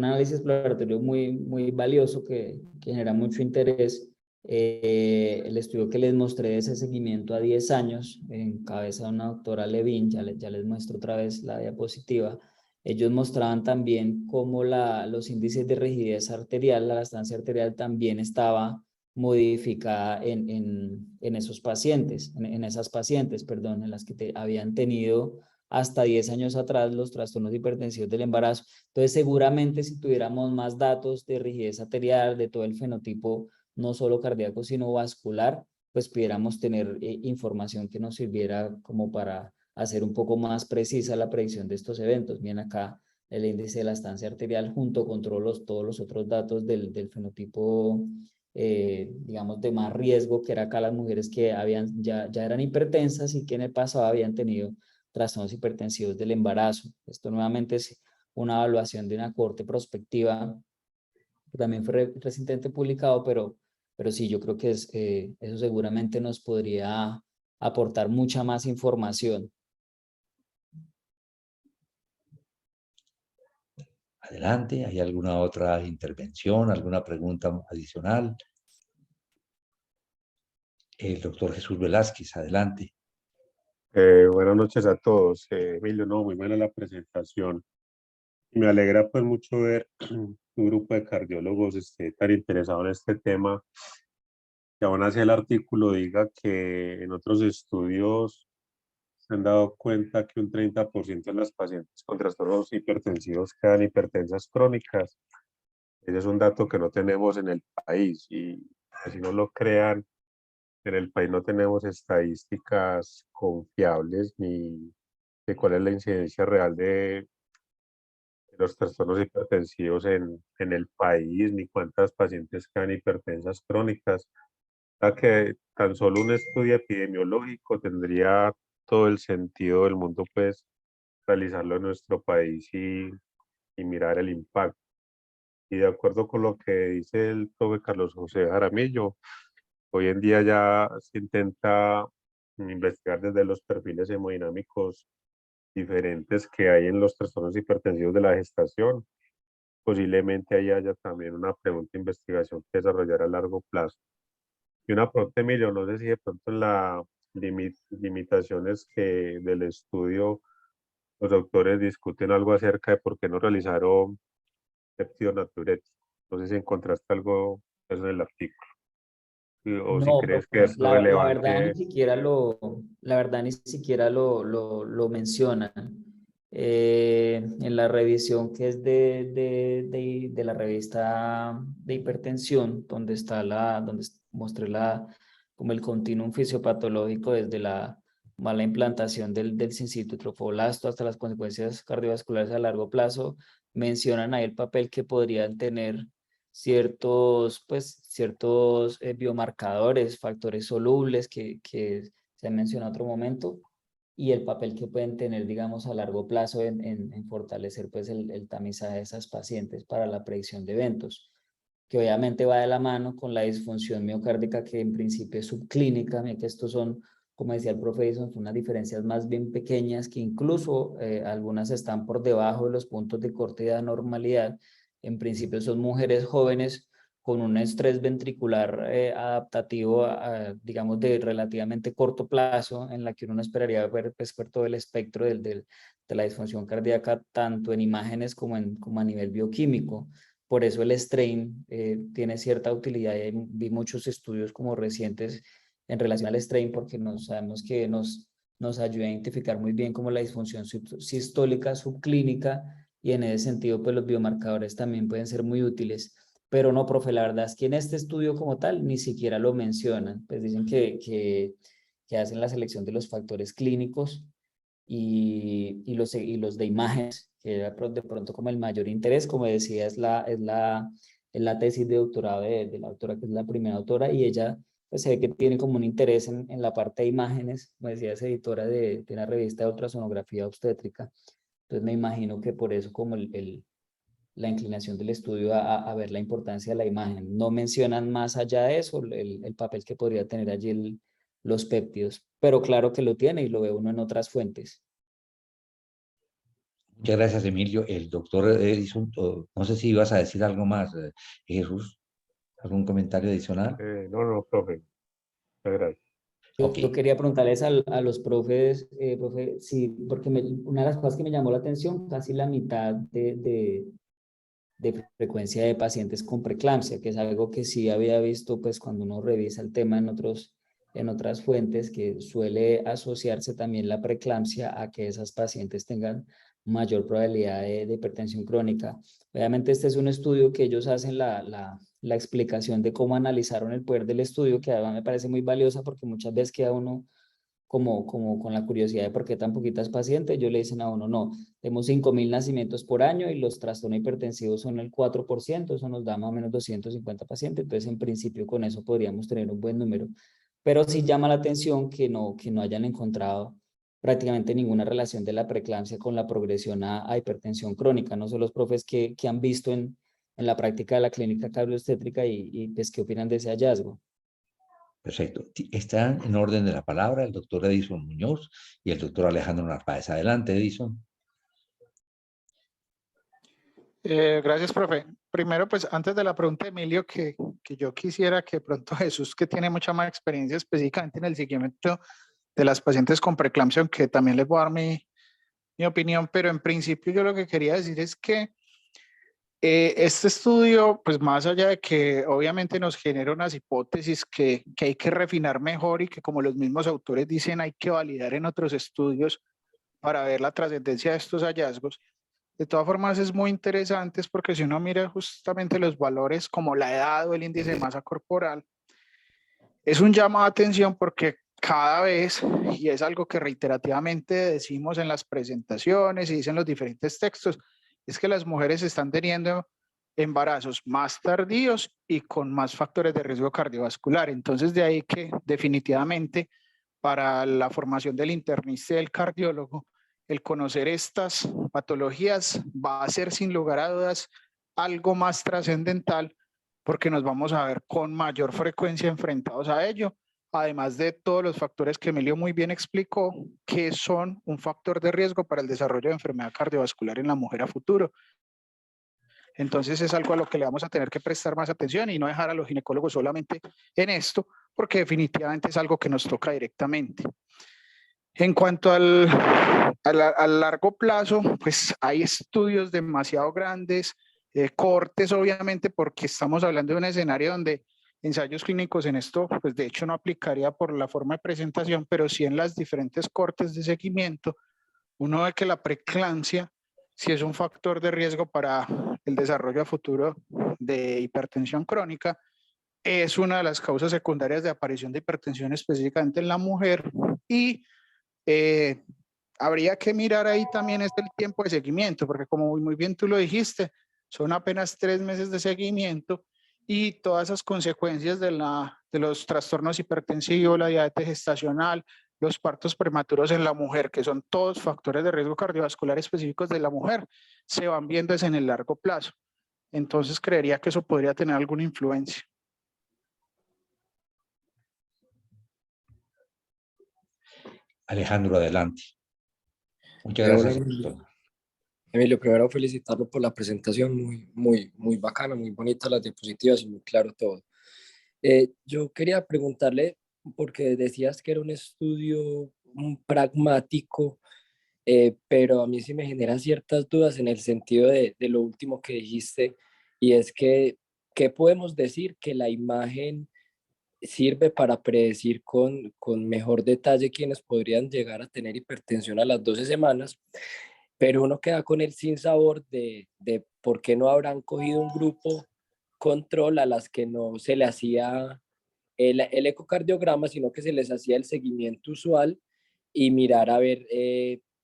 análisis exploratorio muy valioso que genera mucho interés. El estudio que les mostré de ese seguimiento a 10 años, en cabeza de una doctora Levin, ya les muestro otra vez la diapositiva. Ellos mostraban también cómo los índices de rigidez arterial, la elastancia arterial también estaba modificada en esos pacientes, en esas pacientes, perdón, en las que habían tenido hasta 10 años atrás los trastornos hipertensivos del embarazo. Entonces, seguramente si tuviéramos más datos de rigidez arterial, de todo el fenotipo, no solo cardíaco, sino vascular, pues pudiéramos tener información que nos sirviera como para hacer un poco más precisa la predicción de estos eventos. Bien, acá el índice de la estancia arterial junto con todos los otros datos del fenotipo, digamos, de más riesgo, que era acá las mujeres que ya eran hipertensas y que en el pasado habían tenido trastornos hipertensivos del embarazo. Esto nuevamente es una evaluación de una cohorte prospectiva que también fue recientemente publicado, pero sí, yo creo que eso seguramente nos podría aportar mucha más información. Adelante, ¿hay alguna otra intervención, alguna pregunta adicional? El doctor Jesús Velázquez, adelante. Buenas noches a todos. Emilio, no, muy buena la presentación. Me alegra pues mucho ver un grupo de cardiólogos tan interesado en este tema. Que aún así el artículo diga que en otros estudios se han dado cuenta que un 30% de las pacientes con trastornos hipertensivos quedan hipertensas crónicas. Ese es un dato que no tenemos en el país y si no lo crean, en el país no tenemos estadísticas confiables ni de cuál es la incidencia real de los trastornos hipertensivos en el país, ni cuántas pacientes quedan hipertensas crónicas. O sea que tan solo un estudio epidemiológico tendría todo el sentido del mundo, pues, realizarlo en nuestro país y mirar el impacto. Y de acuerdo con lo que dice el profe Carlos José Jaramillo, hoy en día ya se intenta investigar desde los perfiles hemodinámicos diferentes que hay en los trastornos hipertensivos de la gestación. Posiblemente ahí haya también una pregunta de investigación que desarrollar a largo plazo. Y una pregunta, Emilio, no sé si de pronto en las limitaciones que del estudio los autores discuten algo acerca de por qué no realizaron péptido natriurético. No sé si encontraste algo de eso en el artículo. O si No, crees que profe, es la verdad ni relevante. siquiera la verdad ni siquiera lo mencionan. En la revisión que es de la revista de hipertensión, donde está donde mostré como el continuum fisiopatológico desde la mala implantación del sincito trofoblasto hasta las consecuencias cardiovasculares a largo plazo, mencionan ahí el papel que podrían tener ciertos biomarcadores, factores solubles que se han mencionado en otro momento, y el papel que pueden tener, digamos, a largo plazo en fortalecer pues el tamizaje de esas pacientes para la predicción de eventos, que obviamente va de la mano con la disfunción miocárdica que en principio es subclínica, que estos son, como decía el profe Edison, son unas diferencias más bien pequeñas que incluso algunas están por debajo de los puntos de corte de anormalidad. En principio son mujeres jóvenes con un estrés ventricular adaptativo, digamos, de relativamente corto plazo, en la que uno esperaría ver pues, por todo el espectro de la disfunción cardíaca, tanto en imágenes como a nivel bioquímico. Por eso el strain tiene cierta utilidad y vi muchos estudios como recientes en relación al strain porque sabemos que nos ayuda a identificar muy bien como la disfunción sistólica subclínica y en ese sentido pues los biomarcadores también pueden ser muy útiles. Pero no, profe, la verdad es que en este estudio como tal ni siquiera lo mencionan, pues dicen que hacen la selección de los factores clínicos y los de imágenes, que era de pronto como el mayor interés, como decía, es la tesis de doctorado de la autora, que es la primera autora, y ella pues, se ve que tiene como un interés en la parte de imágenes, como decía, es editora de una revista de ultrasonografía obstétrica, entonces me imagino que por eso como la inclinación del estudio a ver la importancia de la imagen. No mencionan más allá de eso el papel que podría tener allí los péptidos, pero claro que lo tiene y lo ve uno en otras fuentes. Muchas gracias, Emilio. El doctor Edison, no sé si ibas a decir algo más, Jesús, algún comentario adicional. No, profe. Muchas gracias. Ok. Yo quería preguntarles a los profes, profe, sí, porque una de las cosas que me llamó la atención, casi la mitad de frecuencia de pacientes con preeclampsia, que es algo que sí había visto pues cuando uno revisa el tema en otras fuentes, que suele asociarse también la preeclampsia a que esas pacientes tengan mayor probabilidad de hipertensión crónica. Obviamente este es un estudio que ellos hacen la explicación de cómo analizaron el poder del estudio, que además me parece muy valiosa porque muchas veces queda uno como con la curiosidad de por qué tan poquitas pacientes. Ellos le dicen a uno, no, tenemos 5.000 nacimientos por año y los trastornos hipertensivos son el 4%, eso nos da más o menos 250 pacientes, entonces en principio con eso podríamos tener un buen número. Pero sí llama la atención que no hayan encontrado prácticamente ninguna relación de la preeclampsia con la progresión a hipertensión crónica. No sé los profes que han visto en la práctica de la clínica cardiobstétrica y pues qué opinan de ese hallazgo. Perfecto. Están en orden de la palabra el doctor Edison Muñoz y el doctor Alejandro Narváez. Adelante, Edison. Gracias, profe. Primero, pues antes de la pregunta de Emilio, que yo quisiera que pronto Jesús, que tiene mucha más experiencia específicamente en el seguimiento de las pacientes con preeclampsia, que también les voy a dar mi opinión, pero en principio yo lo que quería decir es que este estudio, pues más allá de que obviamente nos genera unas hipótesis que hay que refinar mejor y que como los mismos autores dicen hay que validar en otros estudios para ver la trascendencia de estos hallazgos. De todas formas es muy interesante porque si uno mira justamente los valores como la edad o el índice de masa corporal, es un llamado de atención porque cada vez, y es algo que reiterativamente decimos en las presentaciones y dicen los diferentes textos, es que las mujeres están teniendo embarazos más tardíos y con más factores de riesgo cardiovascular. Entonces de ahí que definitivamente para la formación del internista y del cardiólogo, el conocer estas patologías va a ser sin lugar a dudas algo más trascendental porque nos vamos a ver con mayor frecuencia enfrentados a ello, además de todos los factores que Emilio muy bien explicó, que son un factor de riesgo para el desarrollo de enfermedad cardiovascular en la mujer a futuro. Entonces es algo a lo que le vamos a tener que prestar más atención y no dejar a los ginecólogos solamente en esto, porque definitivamente es algo que nos toca directamente. En cuanto al largo plazo, pues hay estudios demasiado grandes, cortes obviamente, porque estamos hablando de un escenario donde ensayos clínicos en esto, pues de hecho no aplicaría por la forma de presentación, pero sí en las diferentes cortes de seguimiento, uno ve que la preeclampsia sí es un factor de riesgo para el desarrollo a futuro de hipertensión crónica, es una de las causas secundarias de aparición de hipertensión específicamente en la mujer y habría que mirar ahí también el tiempo de seguimiento, porque como muy bien tú lo dijiste, son apenas 3 meses de seguimiento y todas esas consecuencias de los trastornos hipertensivos, la diabetes gestacional, los partos prematuros en la mujer, que son todos factores de riesgo cardiovascular específicos de la mujer, se van viendo en el largo plazo. Entonces creería que eso podría tener alguna influencia. Alejandro, adelante. Muchas gracias. Emilio, primero felicitarlo por la presentación, muy bacana, muy bonita las diapositivas y muy claro todo. Yo quería preguntarle, porque decías que era un estudio pragmático, pero a mí sí me genera ciertas dudas en el sentido de lo último que dijiste, y es que, ¿qué podemos decir? Que la imagen sirve para predecir con mejor detalle quienes podrían llegar a tener hipertensión a las 12 semanas, pero uno queda con el sinsabor de por qué no habrán cogido un grupo control a las que no se le hacía el ecocardiograma, sino que se les hacía el seguimiento usual y mirar a ver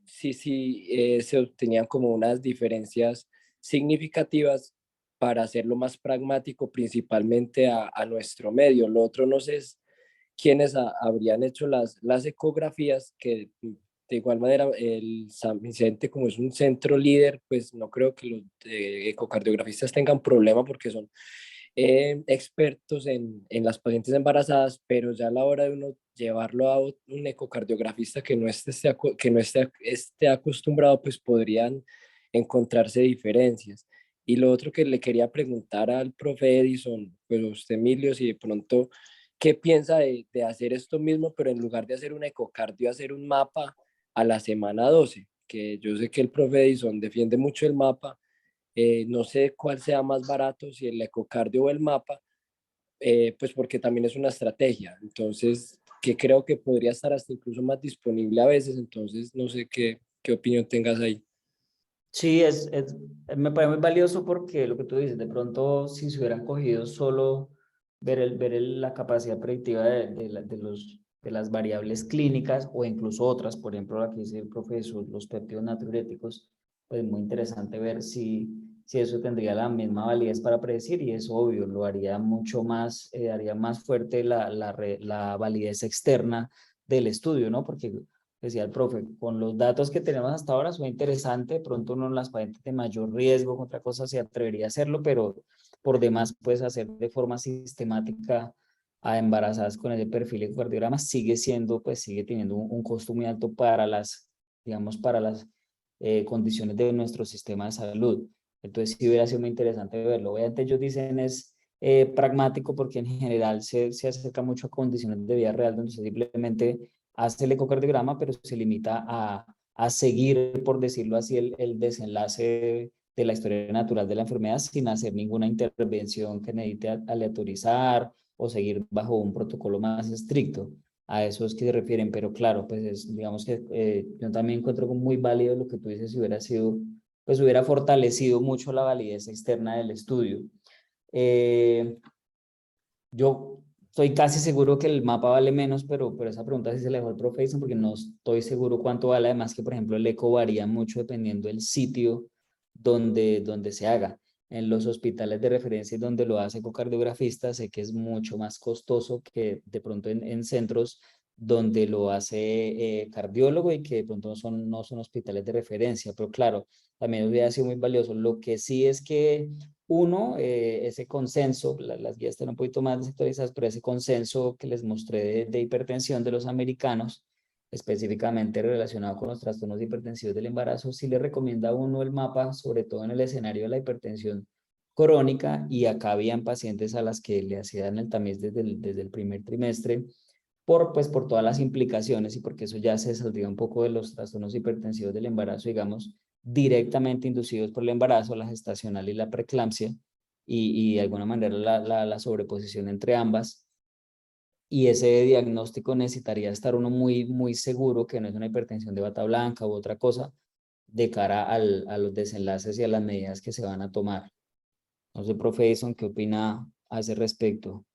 si se obtenían como unas diferencias significativas para hacerlo más pragmático, principalmente a nuestro medio. Lo otro no sé es quiénes habrían hecho las ecografías, que de igual manera el San Vicente, como es un centro líder, pues no creo que los ecocardiografistas tengan problema porque son expertos en las pacientes embarazadas, pero ya a la hora de uno llevarlo a un ecocardiografista que no esté acostumbrado, pues podrían encontrarse diferencias. Y lo otro que le quería preguntar al profe Edison, pues usted Emilio, si de pronto, ¿qué piensa de hacer esto mismo, pero en lugar de hacer un ecocardio, hacer un mapa a la semana 12? Que yo sé que el profe Edison defiende mucho el mapa, no sé cuál sea más barato, si el ecocardio o el mapa, pues porque también es una estrategia. Entonces, que creo que podría estar hasta incluso más disponible a veces. Entonces, no sé qué opinión tengas ahí. Sí, me parece muy valioso porque lo que tú dices, de pronto si se hubieran cogido solo la capacidad predictiva de las variables clínicas o incluso otras, por ejemplo, la que dice el profesor, los péptidos natriuréticos, pues muy interesante ver si eso tendría la misma validez para predecir y es obvio, lo haría mucho más, haría más fuerte la validez externa del estudio, ¿no? Porque decía el profe, con los datos que tenemos hasta ahora suena interesante, de pronto uno en las pacientes de mayor riesgo, otra cosa se atrevería a hacerlo, pero por demás puedes hacer de forma sistemática a embarazadas con ese perfil de ecocardiograma, sigue teniendo un costo muy alto para digamos, para las condiciones de nuestro sistema de salud. Entonces sí hubiera sido muy interesante verlo. Obviamente ellos dicen es pragmático porque en general se acerca mucho a condiciones de vida real, donde simplemente hace el ecocardiograma, pero se limita a seguir, por decirlo así, el desenlace de la historia natural de la enfermedad sin hacer ninguna intervención que necesite aleatorizar o seguir bajo un protocolo más estricto. A eso es que se refieren, pero claro, pues digamos que yo también encuentro muy válido lo que tú dices, si hubiera sido, pues hubiera fortalecido mucho la validez externa del estudio. Yo estoy casi seguro que el mapa vale menos, pero esa pregunta sí se la dejó el profe Edison porque no estoy seguro cuánto vale. Además que, por ejemplo, el eco varía mucho dependiendo del sitio donde se haga. En los hospitales de referencia donde lo hace ecocardiografista, sé que es mucho más costoso que de pronto en centros donde lo hace cardiólogo y que de pronto no son hospitales de referencia, pero claro, también hubiera sido muy valioso. Lo que sí es que uno, ese consenso, las guías están un poquito más desactualizadas, pero ese consenso que les mostré de hipertensión de los americanos, específicamente relacionado con los trastornos hipertensivos del embarazo, sí le recomienda a uno el mapa, sobre todo en el escenario de la hipertensión crónica, y acá habían pacientes a las que le hacían el tamiz desde el primer trimestre, pues, por todas las implicaciones y porque eso ya se saldría un poco de los trastornos hipertensivos del embarazo, digamos, directamente inducidos por el embarazo, la gestacional y la preeclampsia, y de alguna manera la sobreposición entre ambas. Y ese diagnóstico necesitaría estar uno muy seguro que no es una hipertensión de bata blanca u otra cosa de cara a los desenlaces y a las medidas que se van a tomar. No sé, profe Edison, ¿qué opina a ese respecto?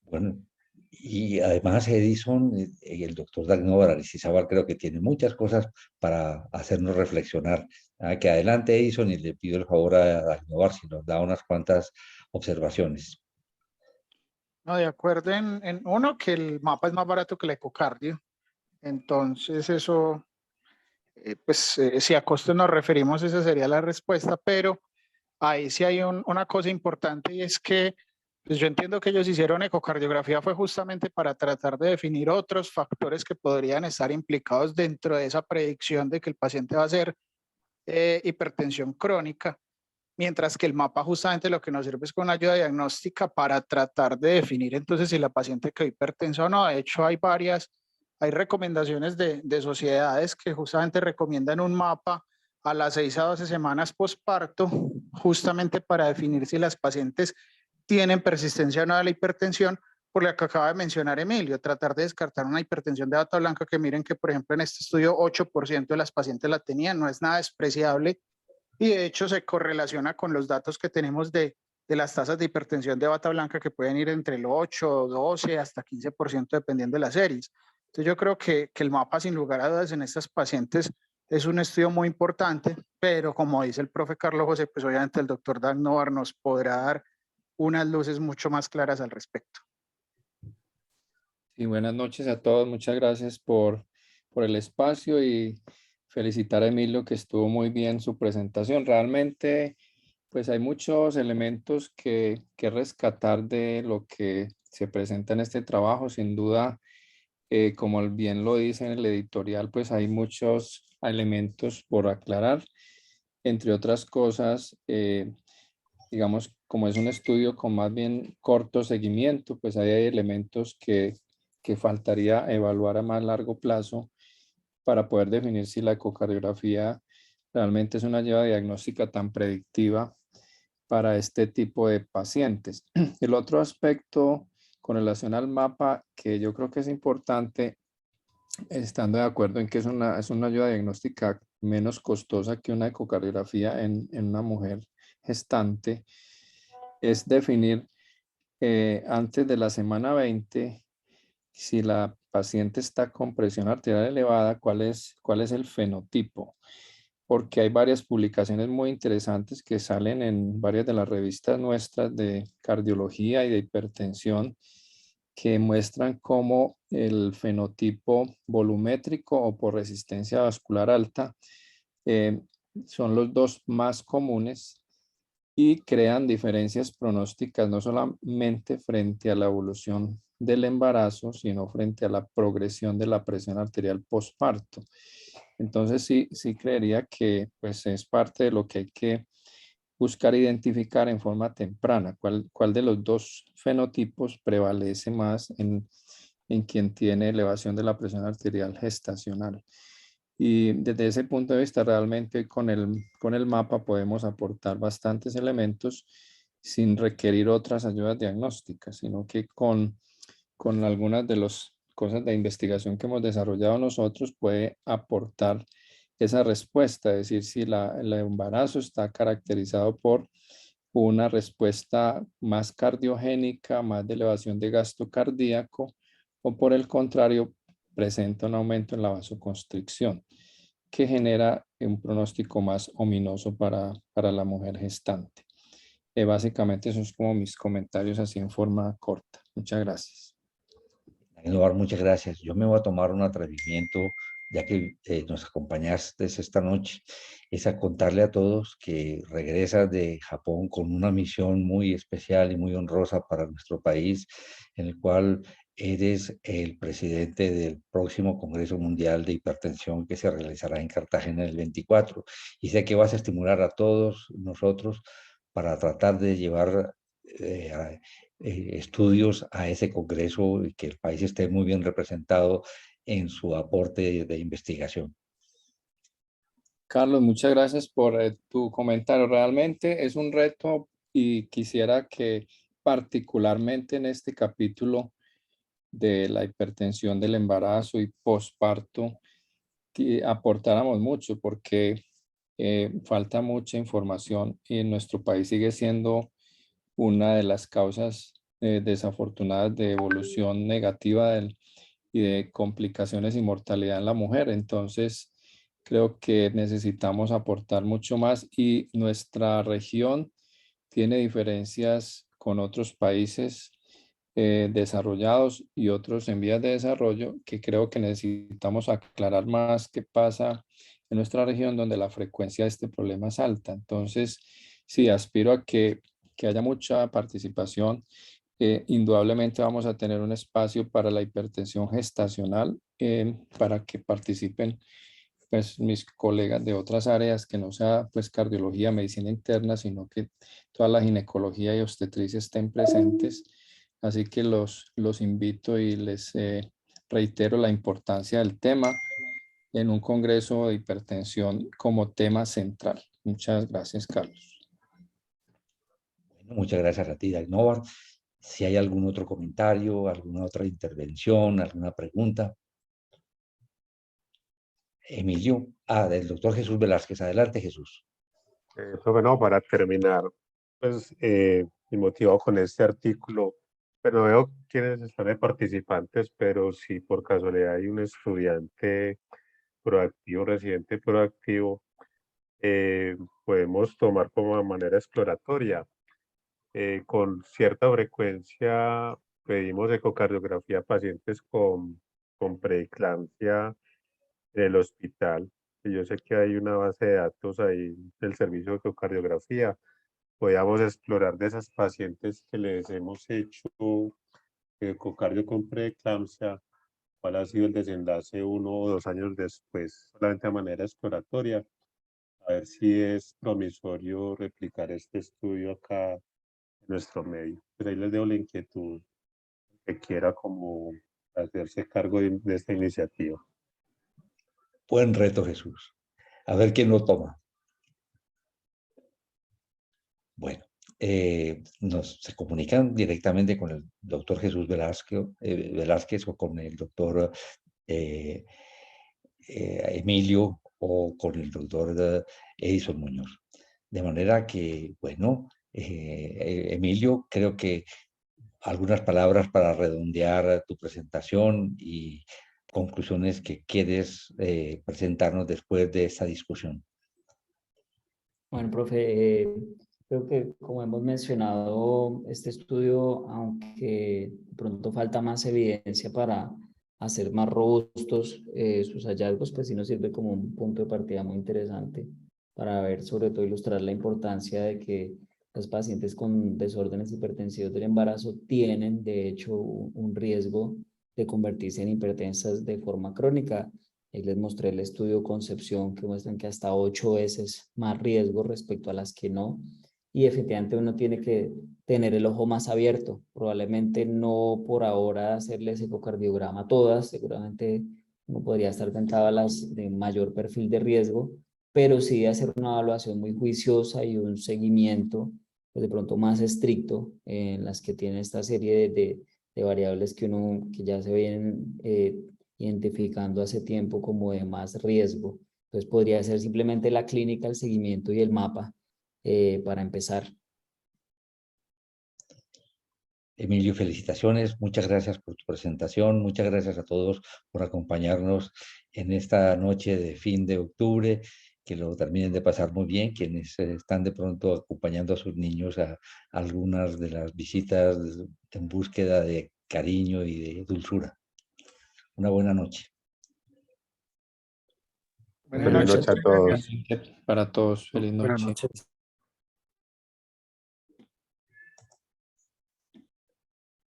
Bueno, y además Edison y el doctor Dagnovar Aristizábal creo que tiene muchas cosas para hacernos reflexionar. Que adelante Edison, y le pido el favor a Dagnovar si nos da unas cuantas observaciones. No, de acuerdo en uno, que el mapa es más barato que el ecocardio. Entonces eso, si a costo nos referimos, esa sería la respuesta, pero ahí sí hay una cosa importante, y es que pues yo entiendo que ellos hicieron ecocardiografía fue justamente para tratar de definir otros factores que podrían estar implicados dentro de esa predicción de que el paciente va a ser hipertensión crónica, mientras que el mapa justamente lo que nos sirve es con una ayuda diagnóstica para tratar de definir entonces si la paciente quedó hipertensa o no. De hecho, hay recomendaciones de sociedades que justamente recomiendan un mapa a las 6 a 12 semanas postparto, justamente para definir si las pacientes tienen persistencia o no de la hipertensión, por lo que acaba de mencionar Emilio, tratar de descartar una hipertensión de bata blanca, que miren que, por ejemplo, en este estudio 8% de las pacientes la tenían, no es nada despreciable, y de hecho se correlaciona con los datos que tenemos de las tasas de hipertensión de bata blanca, que pueden ir entre el 8, 12 hasta 15% dependiendo de las series. Entonces yo creo que el mapa, sin lugar a dudas, en estas pacientes es un estudio muy importante, pero como dice el profe Carlos José, pues obviamente el doctor Dagnovar nos podrá dar unas luces mucho más claras al respecto. Y buenas noches a todos. Muchas gracias por el espacio y felicitar a Emilio, que estuvo muy bien su presentación. Realmente, pues hay muchos elementos que rescatar de lo que se presenta en este trabajo. Sin duda, como bien lo dice en el editorial, pues hay muchos elementos por aclarar. Entre otras cosas, digamos, como es un estudio con más bien corto seguimiento, pues hay elementos que faltaría evaluar a más largo plazo para poder definir si la ecocardiografía realmente es una ayuda diagnóstica tan predictiva para este tipo de pacientes. El otro aspecto con relación al mapa que yo creo que es importante, estando de acuerdo en que es una ayuda diagnóstica menos costosa que una ecocardiografía en una mujer gestante, es definir antes de la semana 20, si la paciente está con presión arterial elevada, cuál es el fenotipo. Porque hay varias publicaciones muy interesantes que salen en varias de las revistas nuestras de cardiología y de hipertensión, que muestran cómo el fenotipo volumétrico o por resistencia vascular alta son los dos más comunes y crean diferencias pronósticas no solamente frente a la evolución del embarazo, sino frente a la progresión de la presión arterial postparto. Entonces sí creería que pues es parte de lo que hay que buscar identificar en forma temprana, cuál de los dos fenotipos prevalece más en quien tiene elevación de la presión arterial gestacional. Y desde ese punto de vista, realmente con el mapa podemos aportar bastantes elementos sin requerir otras ayudas diagnósticas, sino que con algunas de las cosas de investigación que hemos desarrollado nosotros puede aportar esa respuesta, es decir, si el embarazo está caracterizado por una respuesta más cardiogénica, más de elevación de gasto cardíaco, o por el contrario, presenta un aumento en la vasoconstricción, que genera un pronóstico más ominoso para la mujer gestante. Básicamente esos son como mis comentarios así en forma corta. Muchas gracias. Eduardo, muchas gracias. Yo me voy a tomar un atrevimiento, ya que nos acompañaste esta noche, es a contarle a todos que regresas de Japón con una misión muy especial y muy honrosa para nuestro país, en el cual eres el presidente del próximo Congreso Mundial de Hipertensión que se realizará en Cartagena el 24. Y sé que vas a estimular a todos nosotros para tratar de llevar estudios a ese congreso y que el país esté muy bien representado en su aporte de investigación. Carlos, muchas gracias por tu comentario. Realmente es un reto y quisiera que particularmente en este capítulo de la hipertensión del embarazo y posparto aportáramos mucho porque falta mucha información y en nuestro país sigue siendo una de las causas desafortunadas de evolución negativa y de complicaciones y mortalidad en la mujer. Entonces, creo que necesitamos aportar mucho más y nuestra región tiene diferencias con otros países desarrollados y otros en vías de desarrollo que creo que necesitamos aclarar más qué pasa en nuestra región donde la frecuencia de este problema es alta. Entonces, sí, aspiro a que haya mucha participación. Indudablemente vamos a tener un espacio para la hipertensión gestacional para que participen pues mis colegas de otras áreas que no sea pues cardiología, medicina interna, sino que toda la ginecología y obstetricia estén presentes. Así que los invito y les reitero la importancia del tema en un congreso de hipertensión como tema central. Muchas gracias, Carlos. Bueno, muchas gracias a ti, Dagnovar. Si hay algún otro comentario, alguna otra intervención, alguna pregunta. Emilio, del doctor Jesús Velázquez. Adelante, Jesús. Profe, no, para terminar, pues, y motivado con este artículo, pero no veo quiénes están de participantes, pero si por casualidad hay un estudiante proactivo, residente proactivo, podemos tomar como manera exploratoria. Con cierta frecuencia pedimos ecocardiografía a pacientes con preeclampsia en el hospital. Y yo sé que hay una base de datos ahí del servicio de ecocardiografía. Podríamos explorar de esas pacientes que les hemos hecho ecocardio con preeclampsia, cuál ha sido el desenlace 1 o 2 años después, solamente a manera exploratoria, a ver si es promisorio replicar este estudio acá en nuestro medio. Pues ahí les dejo la inquietud que quiera como hacerse cargo de esta iniciativa. Buen reto, Jesús. A ver quién lo toma. Bueno, se comunican directamente con el doctor Jesús Velázquez o con el doctor Emilio o con el doctor Edison Muñoz. De manera que, bueno, Emilio, creo que algunas palabras para redondear tu presentación y conclusiones que quieres presentarnos después de esta discusión. Bueno, profe, creo que como hemos mencionado, este estudio, aunque de pronto falta más evidencia para hacer más robustos sus hallazgos, pues sí nos sirve como un punto de partida muy interesante para ver, sobre todo ilustrar la importancia de que los pacientes con desórdenes hipertensivos del embarazo tienen, de hecho, un riesgo de convertirse en hipertensas de forma crónica. Ahí les mostré el estudio Concepción que muestran que hasta 8 veces más riesgo respecto a las que no. Y efectivamente uno tiene que tener el ojo más abierto. Probablemente no por ahora hacerles ecocardiograma a todas. Seguramente uno podría estar tentado a las de mayor perfil de riesgo, pero sí hacer una evaluación muy juiciosa y un seguimiento pues de pronto más estricto en las que tiene esta serie de variables que ya se vienen identificando hace tiempo como de más riesgo. Entonces podría ser simplemente la clínica, el seguimiento y el mapa para empezar. Emilio, felicitaciones, muchas gracias por tu presentación, muchas gracias a todos por acompañarnos en esta noche de fin de octubre, que lo terminen de pasar muy bien, quienes están de pronto acompañando a sus niños a algunas de las visitas en búsqueda de cariño y de dulzura. Una buena noche. Buenas Feliz noches. noche a todos. Para todos, feliz Buenas noche. noches.